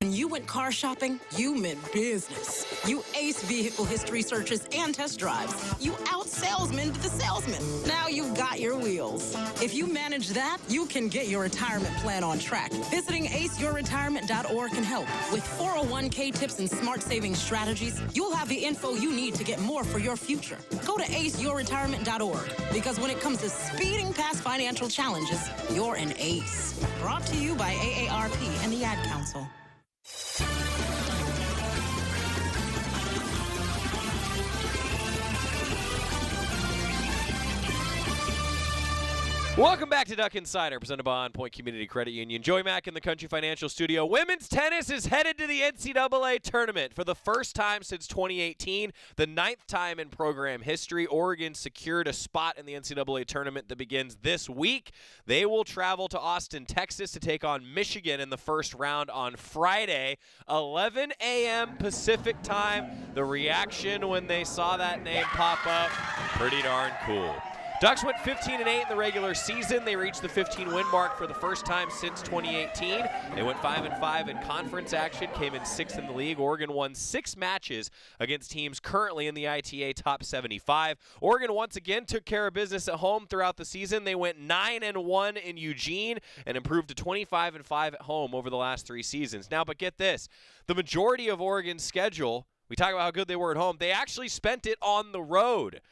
When you went car shopping, you meant business. You aced vehicle history searches and test drives. You out-salesmaned the salesman. Now you've got your wheels. If you manage that, you can get your retirement plan on track. Visiting aceyourretirement.org can help. With 401k tips and smart saving strategies, you'll have the info you need to get more for your future. Go to aceyourretirement.org, because when it comes to speeding past financial challenges, you're an ace. Brought to you by AARP and the Ad Council. Welcome back to Duck Insider, presented by On Point Community Credit Union. Joey Mack in the Country Financial Studio. Women's tennis is headed to the NCAA tournament for the first time since 2018. The 9th time in program history. Oregon secured a spot in the NCAA tournament that begins this week. They will travel to Austin, Texas to take on Michigan in the first round on Friday, 11 a.m. Pacific time. The reaction when they saw that name pop up, pretty darn cool. Ducks went 15-8 in the regular season. They reached the 15-win mark for the first time since 2018. They went 5-5 in conference action, came in 6th in the league. Oregon won 6 matches against teams currently in the ITA top 75. Oregon once again took care of business at home throughout the season. They went 9-1 in Eugene and improved to 25-5 at home over the last 3 seasons. Now, but get this, the majority of Oregon's schedule, we talk about how good they were at home, they actually spent it on the road.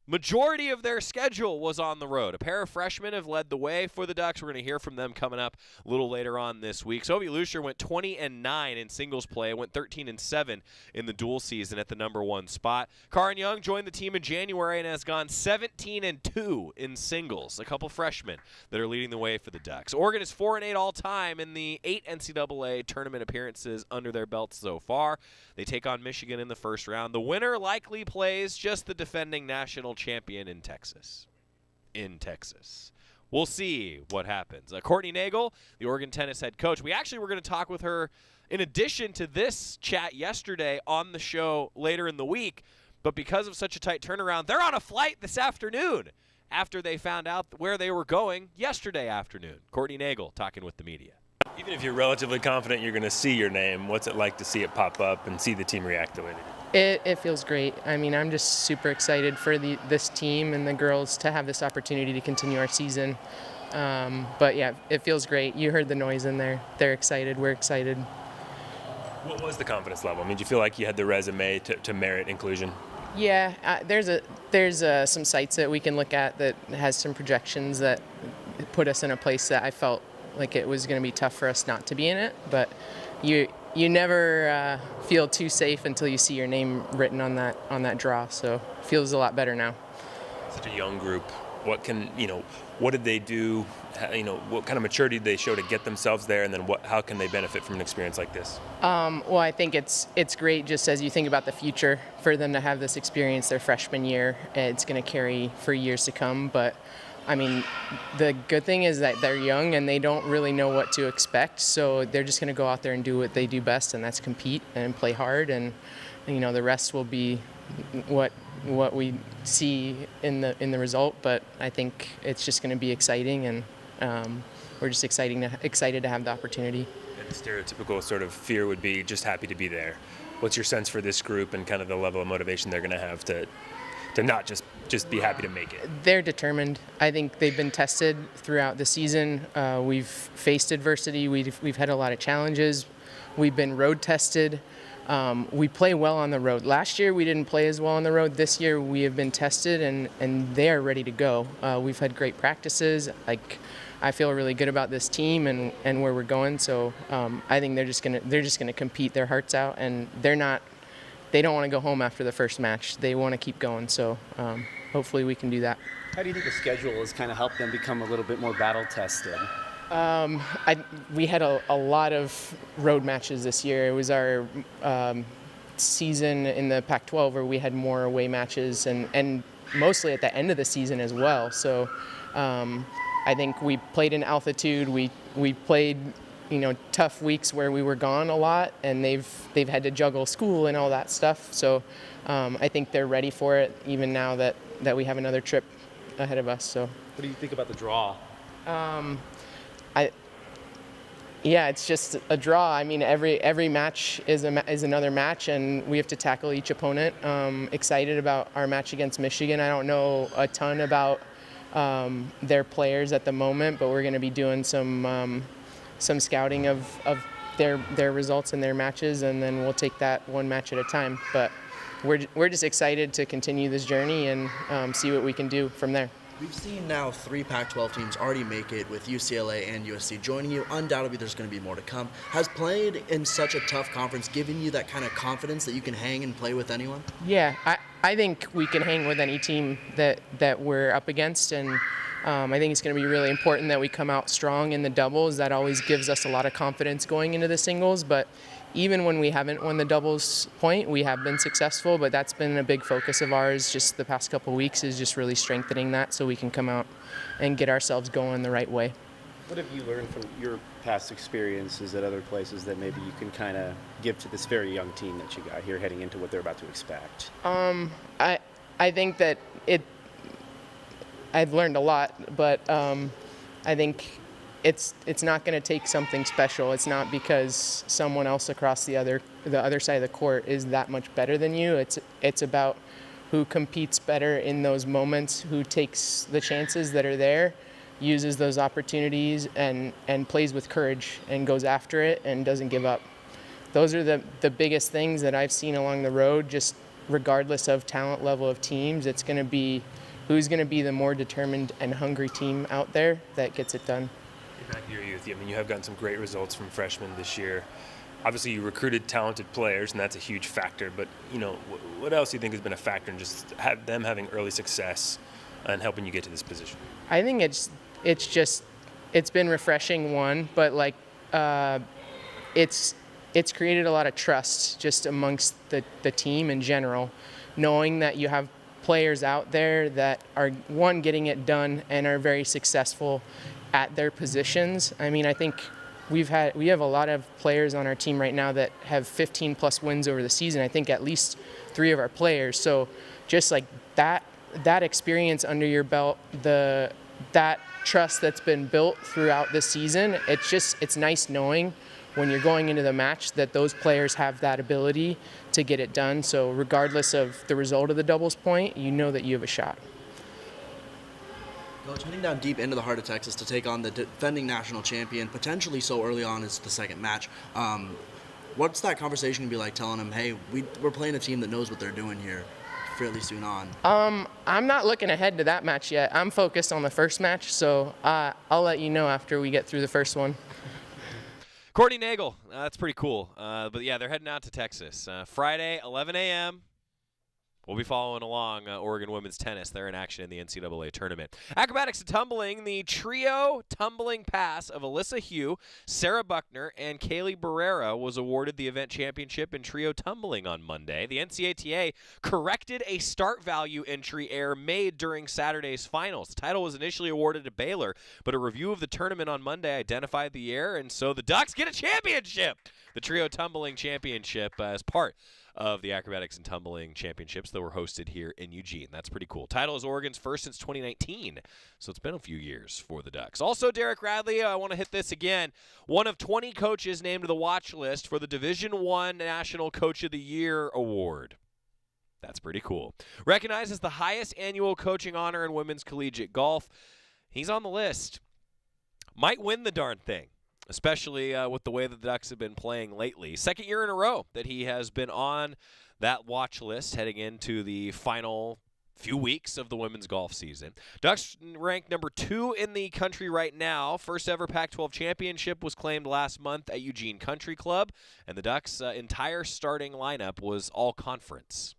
Majority of their schedule was on the road. A pair of freshmen have led the way for the Ducks. We're going to hear from them coming up a little later on this week. Sophie Lucier went 20-9 in singles play, went 13-7 in the dual season at the #1 spot. Karin Young joined the team in January and has gone 17-2 in singles. A couple freshmen that are leading the way for the Ducks. Oregon is 4-8 all-time in the 8 NCAA tournament appearances under their belts so far. They take on Michigan in the first round. The winner likely plays just the defending national champion in Texas. We'll see what happens. Courtney Nagle, the Oregon tennis head coach. We actually were going to talk with her in addition to this chat yesterday on the show later in the week, but because of such a tight turnaround, they're on a flight this afternoon after they found out where they were going yesterday afternoon. Courtney Nagle talking with the media. Even if you're relatively confident you're going to see your name, what's it like to see it pop up and see the team react the way they did? It feels great. I mean, I'm just super excited for this team and the girls to have this opportunity to continue our season. But yeah, it feels great. You heard the noise in there. They're excited. We're excited. What was the confidence level? I mean, do you feel like you had the resume to merit inclusion? Yeah, there's some sites that we can look at that has some projections that put us in a place that I felt like it was going to be tough for us not to be in it. But you never feel too safe until you see your name written on that draw. So it feels a lot better now. Such a young group. What did they do? What kind of maturity did they show to get themselves there? And then how can they benefit from an experience like this? Well, I think it's great just as you think about the future for them to have this experience their freshman year. It's going to carry for years to come. But I mean, the good thing is that they're young and they don't really know what to expect. So they're just going to go out there and do what they do best, and that's compete and play hard. And the rest will be what we see in the result. But I think it's just going to be exciting, and we're just excited to have the opportunity. And the stereotypical sort of fear would be just happy to be there. What's your sense for this group and kind of the level of motivation they're going to have to not just be happy to make it? They're determined. I think they've been tested throughout the season. We've faced adversity. We've had a lot of challenges. We've been road tested. We play well on the road. Last year we didn't play as well on the road. This year we have been tested and they are ready to go. We've had great practices. I feel really good about this team and where we're going. So I think they're just gonna compete their hearts out, and they don't want to go home after the first match. They want to keep going. So hopefully we can do that. How do you think the schedule has kind of helped them become a little bit more battle tested? We had a lot of road matches this year. It was our season in the Pac-12 where we had more away matches and mostly at the end of the season as well. So I think we played in altitude. We played tough weeks where we were gone a lot, and they've had to juggle school and all that stuff. So I think they're ready for it even now that we have another trip ahead of us. So what do you think about the draw? Yeah, it's just a draw. I mean, every match is another match, and we have to tackle each opponent. Excited about our match against Michigan. I don't know a ton about their players at the moment, but we're going to be doing some scouting of their results in their matches, and then we'll take that one match at a time. But we're just excited to continue this journey and see what we can do from there. We've seen now 3 Pac-12 teams already make it with UCLA and USC joining you. Undoubtedly, there's going to be more to come. Has playing in such a tough conference given you that kind of confidence that you can hang and play with anyone? Yeah, I think we can hang with any team that we're up against, and I think it's going to be really important that we come out strong in the doubles. That always gives us a lot of confidence going into the singles, but even when we haven't won the doubles point, we have been successful, but that's been a big focus of ours just the past couple of weeks, is just really strengthening that so we can come out and get ourselves going the right way. What have you learned from your past experiences at other places that maybe you can kind of give to this very young team that you got here heading into what they're about to expect? I think that I've learned a lot, but I think it's not going to take something special. It's not because someone else across the other side of the court is that much better than you. It's about who competes better in those moments, who takes the chances that are there, uses those opportunities, and plays with courage and goes after it and doesn't give up. Those are the biggest things that I've seen along the road, just regardless of talent level of teams, it's going to be who's going to be the more determined and hungry team out there that gets it done. Back to your youth, I mean, you have gotten some great results from freshmen this year. Obviously, you recruited talented players, and that's a huge factor. But, you know, what else do you think has been a factor in just them having early success and helping you get to this position? I think it's been refreshing, one, but like it's created a lot of trust just amongst the team in general, knowing that you have players out there that are, one, getting it done and are very successful at their positions. I mean, I think we have a lot of players on our team right now that have 15 plus wins over the season. I think at least 3 of our players. So just like that experience under your belt, that trust that's been built throughout the season, it's nice knowing when you're going into the match that those players have that ability to get it done. So regardless of the result of the doubles point, you know that you have a shot. Coach, heading down deep into the heart of Texas to take on the defending national champion, potentially so early on as the second match. What's that conversation going to be like, telling them, hey, we're playing a team that knows what they're doing here fairly soon on? I'm not looking ahead to that match yet. I'm focused on the first match, so I'll let you know after we get through the first one. Courtney Nagle, that's pretty cool. But yeah, they're heading out to Texas. Friday, 11 a.m. We'll be following along Oregon women's tennis. They're in action in the NCAA tournament. Acrobatics and tumbling, the trio tumbling pass of Alyssa Hugh, Sarah Buckner, and Kaylee Barrera was awarded the event championship in trio tumbling on Monday. The NCATA corrected a start value entry error made during Saturday's finals. The title was initially awarded to Baylor, but a review of the tournament on Monday identified the error, and so the Ducks get a championship. The trio tumbling championship as part of the Acrobatics and Tumbling Championships that were hosted here in Eugene. That's pretty cool. Title is Oregon's first since 2019, so it's been a few years for the Ducks. Also, Derek Radley, I want to hit this again. One of 20 coaches named to the watch list for the Division I National Coach of the Year award. That's pretty cool. Recognized as the highest annual coaching honor in women's collegiate golf, he's on the list. Might win the darn thing, especially with the way that the Ducks have been playing lately. Second year in a row that he has been on that watch list heading into the final few weeks of the women's golf season. Ducks ranked number 2 in the country right now. First ever Pac-12 championship was claimed last month at Eugene Country Club, and the Ducks' entire starting lineup was all conference.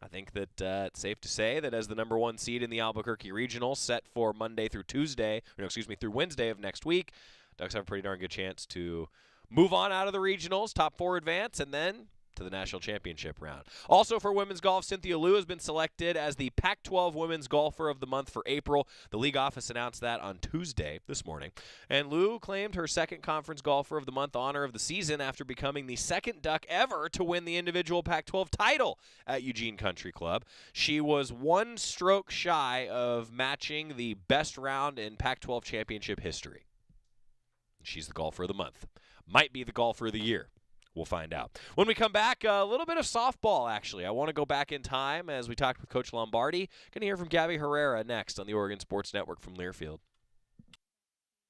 I think that it's safe to say that as the number 1 seed in the Albuquerque Regionals set for through Wednesday of next week, Ducks have a pretty darn good chance to move on out of the regionals, top 4 advance, and then to the national championship round. Also for women's golf, Cynthia Liu has been selected as the Pac-12 Women's Golfer of the Month for April. The league office announced that on Tuesday, this morning. And Liu claimed her second Conference Golfer of the Month honor of the season after becoming the second Duck ever to win the individual Pac-12 title at Eugene Country Club. She was 1 stroke shy of matching the best round in Pac-12 championship history. She's the Golfer of the Month. Might be the Golfer of the Year. We'll find out. When we come back, a little bit of softball, actually. I want to go back in time as we talked with Coach Lombardi. Going to hear from Gabby Herrera next on the Oregon Sports Network from Learfield.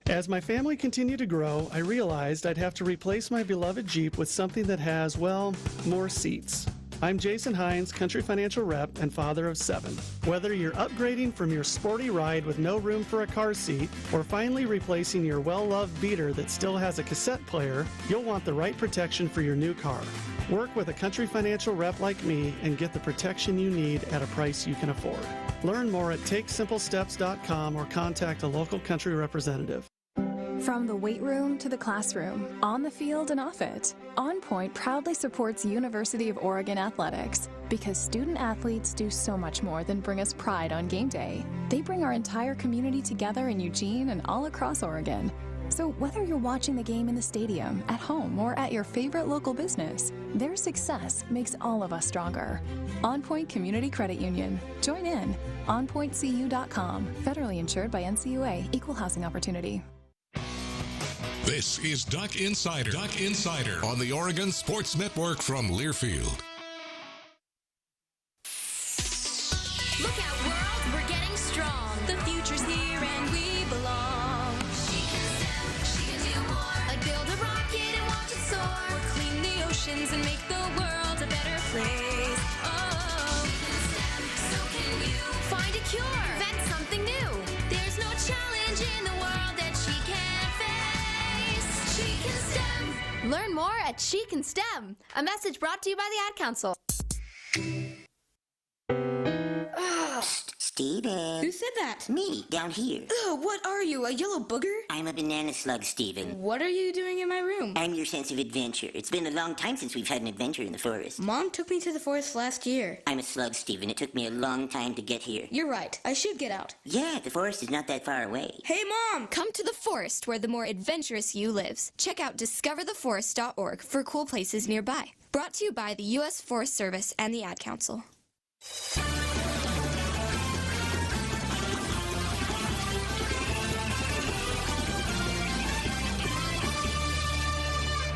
As my family continued to grow, I realized I'd have to replace my beloved Jeep with something that has, well, more seats. I'm Jason Hines, Country Financial Rep and father of 7. Whether you're upgrading from your sporty ride with no room for a car seat or finally replacing your well-loved beater that still has a cassette player, you'll want the right protection for your new car. Work with a Country Financial Rep like me and get the protection you need at a price you can afford. Learn more at TakeSimpleSteps.com or contact a local Country representative. From the weight room to the classroom, on the field and off it, On Point proudly supports University of Oregon athletics because student athletes do so much more than bring us pride on game day. They bring our entire community together in Eugene and all across Oregon. So whether you're watching the game in the stadium, at home, or at your favorite local business, their success makes all of us stronger. On Point Community Credit Union. Join in. OnPointCU.com. Federally insured by NCUA. Equal housing opportunity. This is Duck Insider. Duck Insider on the Oregon Sports Network from Learfield. Look out, world, we're getting strong. The future's here and we belong. She can step, she can do more. Like build a rocket and watch it soar. Or clean the oceans and make the world a better place. Oh. Chic and STEM. A message brought to you by the Ad Council. Steven. Who said that? Me, down here. Ugh, what are you, a yellow booger? I'm a banana slug, Steven. What are you doing in my room? I'm your sense of adventure. It's been a long time since we've had an adventure in the forest. Mom took me to the forest last year. I'm a slug, Steven. It took me a long time to get here. You're right. I should get out. Yeah, the forest is not that far away. Hey, Mom! Come to the forest where the more adventurous you lives. Check out discovertheforest.org for cool places nearby. Brought to you by the U.S. Forest Service and the Ad Council.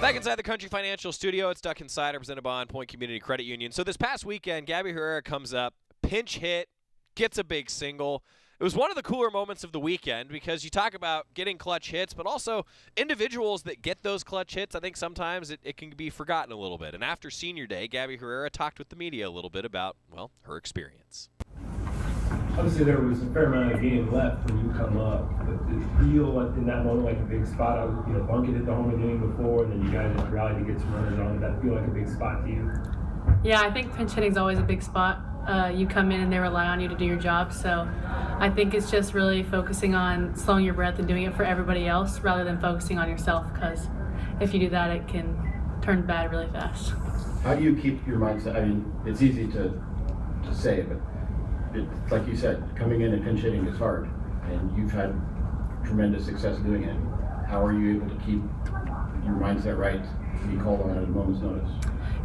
Back inside the Country Financial Studio, it's Duck Insider presented by On Point Community Credit Union. So this past weekend, Gabby Herrera comes up, pinch hit, gets a big single. It was one of the cooler moments of the weekend because you talk about getting clutch hits, but also individuals that get those clutch hits, I think sometimes it can be forgotten a little bit. And after Senior Day, Gabby Herrera talked with the media a little bit about, well, her experience. Obviously, there was a fair amount of game left when you come up, but did it feel in that moment like a big spot? Bunkett hit the home game before, and then you guys just rallied to get some runners on. Did that feel like a big spot to you? Yeah, I think pinch hitting is always a big spot. You come in and they rely on you to do your job, so I think it's just really focusing on slowing your breath and doing it for everybody else rather than focusing on yourself, because if you do that, it can turn bad really fast. How do you keep your mindset? I mean, it's easy to say, but it's like you said, coming in and pinch hitting is hard, and you've had tremendous success doing it. How are you able to keep your mindset right to be called on at a moment's notice?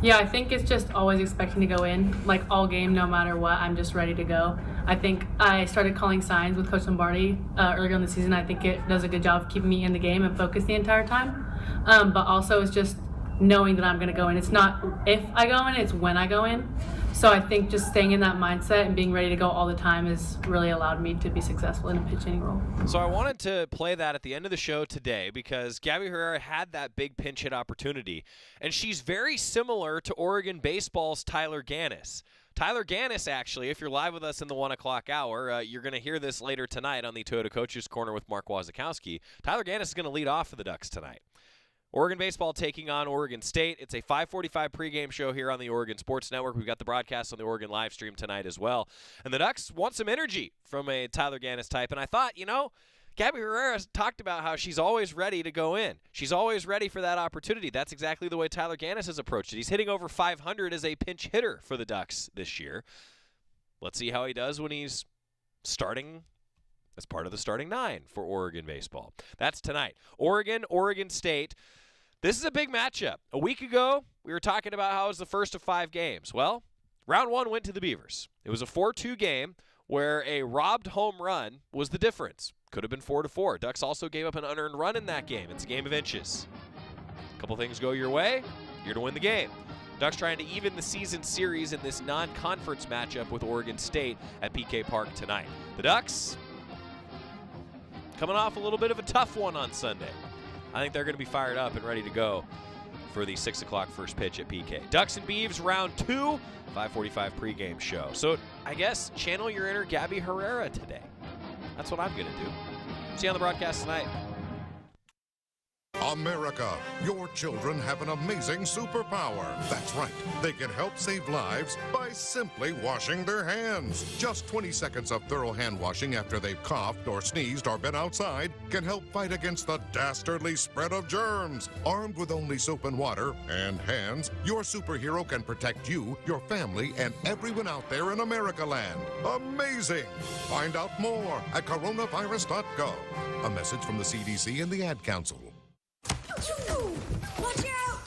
Yeah, I think it's just always expecting to go in, like all game, no matter what. I'm just ready to go. I think I started calling signs with Coach Lombardi earlier in the season. I think it does a good job of keeping me in the game and focused the entire time. But also it's just knowing that I'm going to go in. It's not if I go in, it's when I go in. So I think just staying in that mindset and being ready to go all the time has really allowed me to be successful in a pinch hitting role. So I wanted to play that at the end of the show today because Gabby Herrera had that big pinch hit opportunity, and she's very similar to Oregon baseball's Tyler Gannis. Tyler Gannis, actually, if you're live with us in the 1 o'clock hour, you're going to hear this later tonight on the Toyota Coaches Corner with Mark Wazakowski. Tyler Gannis is going to lead off for the Ducks tonight. Oregon baseball taking on Oregon State. It's a 5:45 pregame show here on the Oregon Sports Network. We've got the broadcast on the Oregon live stream tonight as well. And the Ducks want some energy from a Tyler Gannis type. And I thought, Gabby Herrera talked about how she's always ready to go in. She's always ready for that opportunity. That's exactly the way Tyler Gannis has approached it. He's hitting over 500 as a pinch hitter for the Ducks this year. Let's see how he does when he's starting as part of the starting 9 for Oregon baseball. That's tonight. Oregon State. This is a big matchup. A week ago, we were talking about how it was the first of 5 games. Well, round 1 went to the Beavers. It was a 4-2 game where a robbed home run was the difference. Could have been 4-4. Ducks also gave up an unearned run in that game. It's a game of inches. A couple things go your way, you're to win the game. Ducks trying to even the season series in this non-conference matchup with Oregon State at PK Park tonight. The Ducks coming off a little bit of a tough one on Sunday. I think they're going to be fired up and ready to go for the 6 o'clock first pitch at PK. Ducks and Beavs, round 2, 5:45 pregame show. So I guess channel your inner Gabby Herrera today. That's what I'm going to do. See you on the broadcast tonight. America, your children have an amazing superpower. That's right. They can help save lives by simply washing their hands. Just 20 seconds of thorough hand washing after they've coughed or sneezed or been outside can help fight against the dastardly spread of germs. Armed with only soap and water and hands, your superhero can protect you, your family, and everyone out there in America land. Amazing! Find out more at coronavirus.gov. A message from the CDC and the Ad Council.